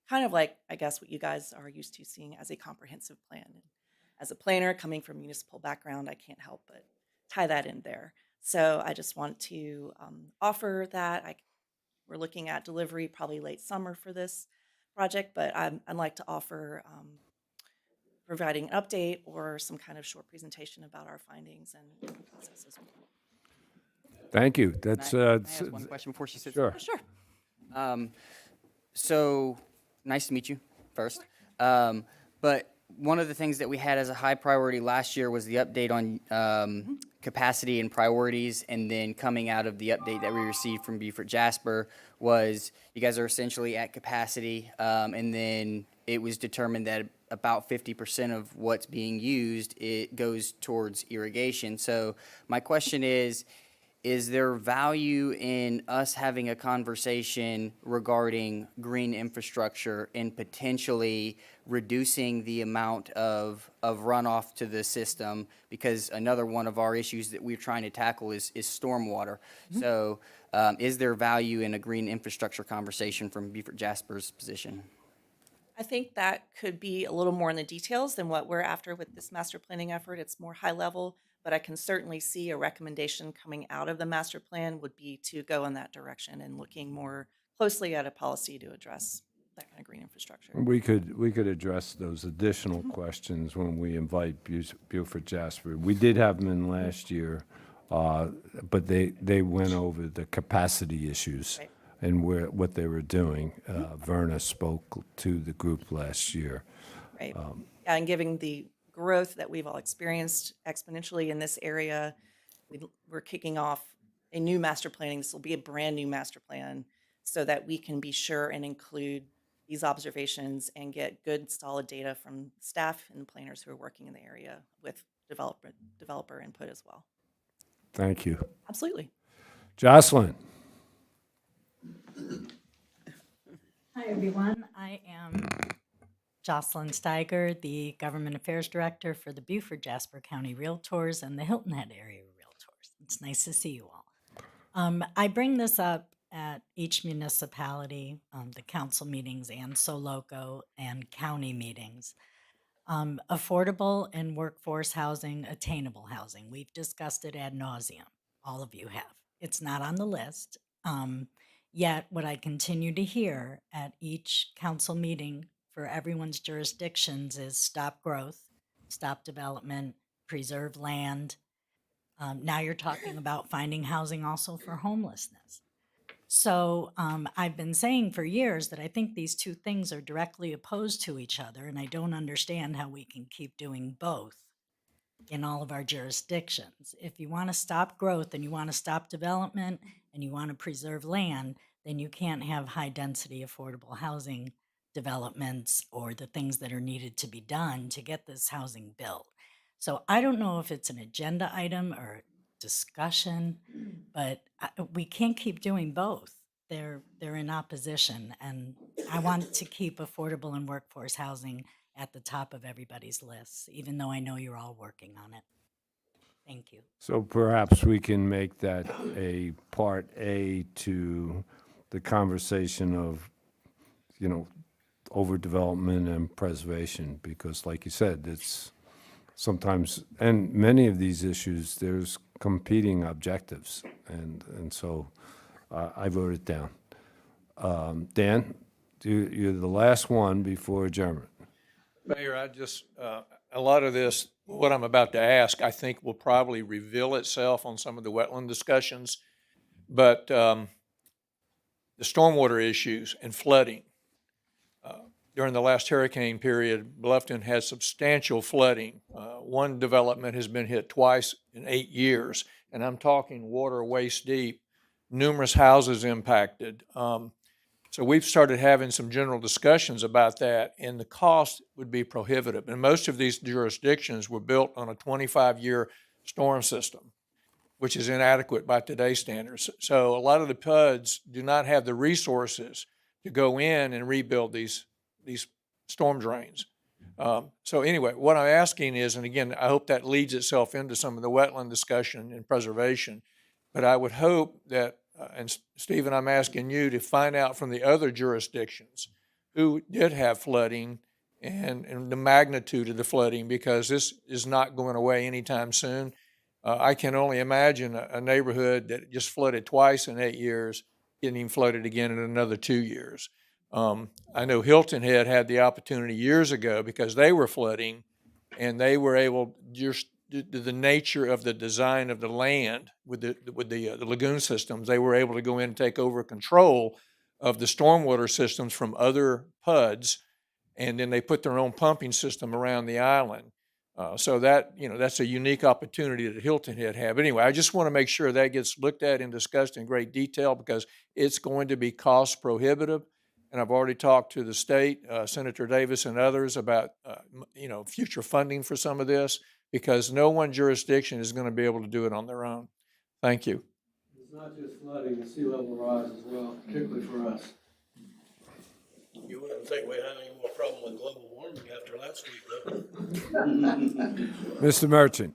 kind of like, I guess, what you guys are used to seeing as a comprehensive plan. And as a planner coming from a municipal background, I can't help but tie that in there. So I just want to offer that. We're looking at delivery probably late summer for this project, but I'd like to offer providing an update or some kind of short presentation about our findings and the process as well. Thank you. That's Can I ask one question before she sits? sure. Sure. So, nice to meet you first. But one of the things that we had as a high priority last year was the update on capacity and priorities, and then coming out of the update that we received from Beaufort Jasper was you guys are essentially at capacity, and then it was determined that about 50% of what's being used, it goes towards irrigation. So my question is there value in us having a conversation regarding green infrastructure and potentially reducing the amount of runoff to the system? Because another one of our issues that we're trying to tackle is stormwater. So is there value in a green infrastructure conversation from Beaufort Jasper's position? I think that could be a little more in the details than what we're after with this master planning effort. It's more high level, but I can certainly see a recommendation coming out of the master plan would be to go in that direction and looking more closely at a policy to address that kind of green infrastructure. We could address those additional questions when we invite Beaufort Jasper. We did have them in last year, but they went over the capacity issues. Right. and what they were doing. Verna spoke to the group last year. Right. Yeah, and given the growth that we've all experienced exponentially in this area, we're kicking off a new master planning. This will be a brand new master plan so that we can be sure and include these observations and get good, solid data from staff and the planners who are working in the area with developer input as well. Thank you. Absolutely. Jocelyn. Hi, everyone. I am Jocelyn Steiger, the Government Affairs Director for the Beaufort Jasper County Realtors and the Hilton Head Area Realtors. It's nice to see you all. I bring this up at each municipality, the council meetings and Soloco and county meetings. Affordable and workforce housing, attainable housing. We've discussed it ad nauseum. All of you have. It's not on the list. Yet, what I continue to hear at each council meeting for everyone's jurisdictions is stop growth, stop development, preserve land. Now you're talking about finding housing also for homelessness. So I've been saying for years that I think these two things are directly opposed to each other, and I don't understand how we can keep doing both in all of our jurisdictions. If you want to stop growth and you want to stop development and you want to preserve land, then you can't have high density affordable housing developments or the things that are needed to be done to get this housing built. So I don't know if it's an agenda item or discussion, but we can't keep doing both. They're in opposition, and I want to keep affordable and workforce housing at the top of everybody's lists, even though I know you're all working on it. Thank you. So perhaps we can make that a part A to the conversation of, overdevelopment and preservation, because like you said, it's sometimes, and many of these issues, there's competing objectives, and so I wrote it down. Dan, you're the last one before adjournment. Mayor, a lot of this, what I'm about to ask, I think will probably reveal itself on some of the wetland discussions. But the stormwater issues and flooding. During the last hurricane period, Bluffton had substantial flooding. One development has been hit twice in 8 years, and I'm talking water waist deep, numerous houses impacted. So we've started having some general discussions about that, and the cost would be prohibitive. And most of these jurisdictions were built on a 25-year storm system, which is inadequate by today's standards. So a lot of the PUDs do not have the resources to go in and rebuild these storm drains. So anyway, what I'm asking is, and again, I hope that leads itself into some of the wetland discussion and preservation, but I would hope that, and Stephen, I'm asking you to find out from the other jurisdictions who did have flooding and the magnitude of the flooding, because this is not going away anytime soon. I can only imagine a neighborhood that just flooded twice in 8 years getting flooded again in another 2 years. I know Hilton Head had the opportunity years ago because they were flooding, and they were able, just the nature of the design of the land with the lagoon systems, they were able to go in and take over control of the stormwater systems from other PUDs, and then they put their own pumping system around the island. So that, that's a unique opportunity that Hilton Head had. But anyway, I just want to make sure that gets looked at and discussed in great detail, because it's going to be cost prohibitive. And I've already talked to the state, Senator Davis and others about, future funding for some of this, because no one jurisdiction is going to be able to do it on their own. Thank you. It's not just flooding, the sea level rise as well, particularly for us. You wouldn't think we had any more problem with global warming after last week, though. Mr. Merchant.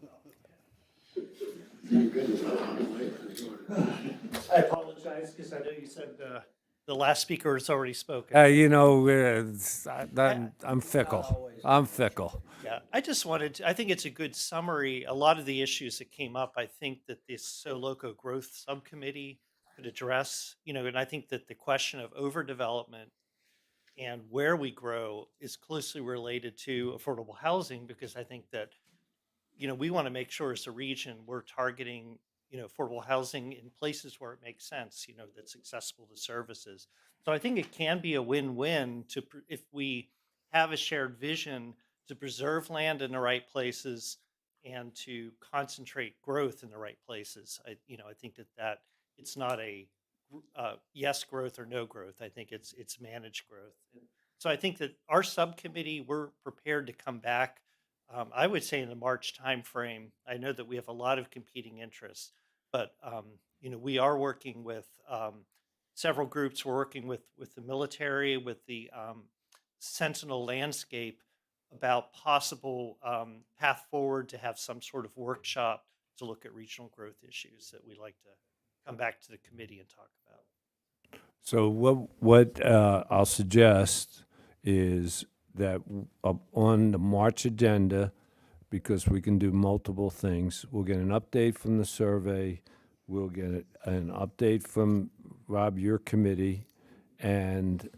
Thank goodness. I apologize because I know you said the last speaker has already spoken. I'm fickle. I'm fickle. Yeah, I just wanted to, I think it's a good summary. A lot of the issues that came up, I think that this Soloco Growth Subcommittee could address, and I think that the question of overdevelopment and where we grow is closely related to affordable housing, because I think that, we want to make sure as a region we're targeting affordable housing in places where it makes sense, that's accessible to services. So I think it can be a win-win if we have a shared vision to preserve land in the right places and to concentrate growth in the right places. I think that it's not a yes growth or no growth. I think it's managed growth. And so I think that our subcommittee, we're prepared to come back. I would say in the March timeframe. I know that we have a lot of competing interests, but we are working with several groups. We're working with the military, with the Sentinel landscape about possible path forward to have some sort of workshop to look at regional growth issues that we'd like to come back to the committee and talk about. So what I'll suggest is that on the March agenda, because we can do multiple things, we'll get an update from the survey, we'll get an update from Rob, your committee, and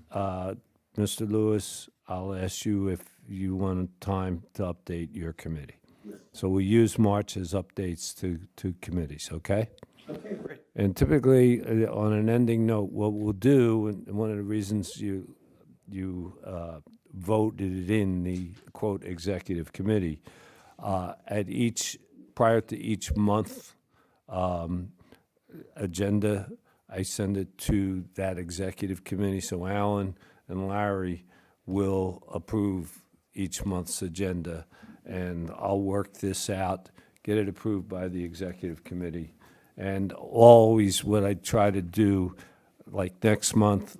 Mr. Lewis, I'll ask you if you want time to update your committee. So we use March as updates to committees, okay? Okay, great. And typically, on an ending note, what we'll do, and one of the reasons you voted it in the quote executive committee, prior to each month agenda, I send it to that executive committee. So Alan and Larry will approve each month's agenda, and I'll work this out, get it approved by the executive committee. And always what I try to do, like next month,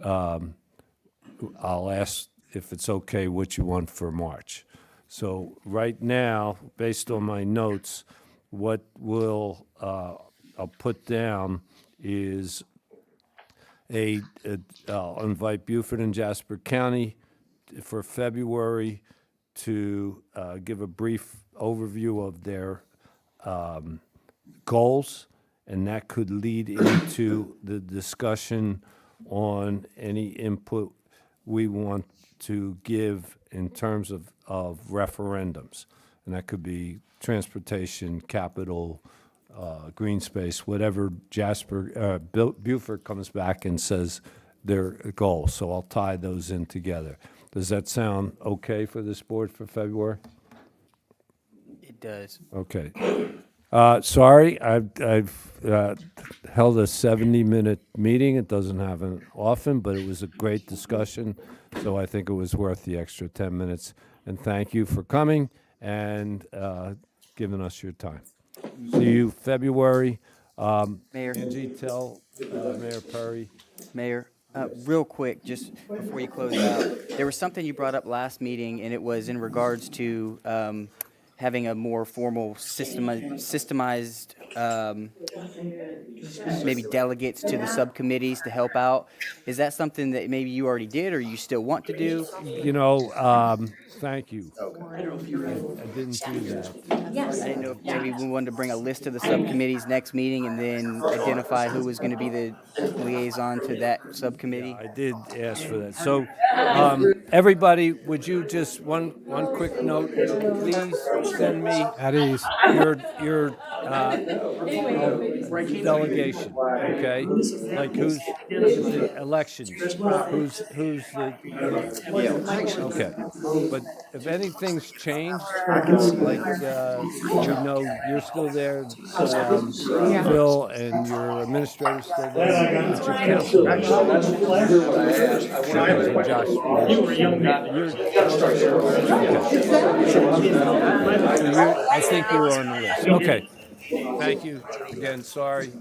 I'll ask if it's okay what you want for March. So right now, based on my notes, what I'll put down is I'll invite Beaufort and Jasper County for February to give a brief overview of their goals, and that could lead into the discussion on any input we want to give in terms of referendums. And that could be transportation, capital, green space, whatever Beaufort comes back and says their goals. So I'll tie those in together. Does that sound okay for this board for February? It does. Okay. Sorry, I've held a 70-minute meeting. It doesn't happen often, but it was a great discussion, so I think it was worth the extra 10 minutes. And thank you for coming and giving us your time. See you February. Mayor. Angie, tell Mayor Perry. Mayor, real quick, just before you close out, there was something you brought up last meeting, and it was in regards to having a more formal systemized maybe delegates to the subcommittees to help out. Is that something that maybe you already did or you still want to do? Thank you. I didn't do that. I didn't know if maybe we wanted to bring a list of the subcommittees next meeting and then identify who was going to be the liaison to that subcommittee. I did ask for that. So, everybody, would you just, one quick note, please send me At ease. your delegation, okay? Like who's the elections, who's the, okay. But if anything's changed, like, we know you're still there, Phil, and your administrator's still there, but your council. And Josh, I think you're on the list. Okay. Thank you again. Sorry.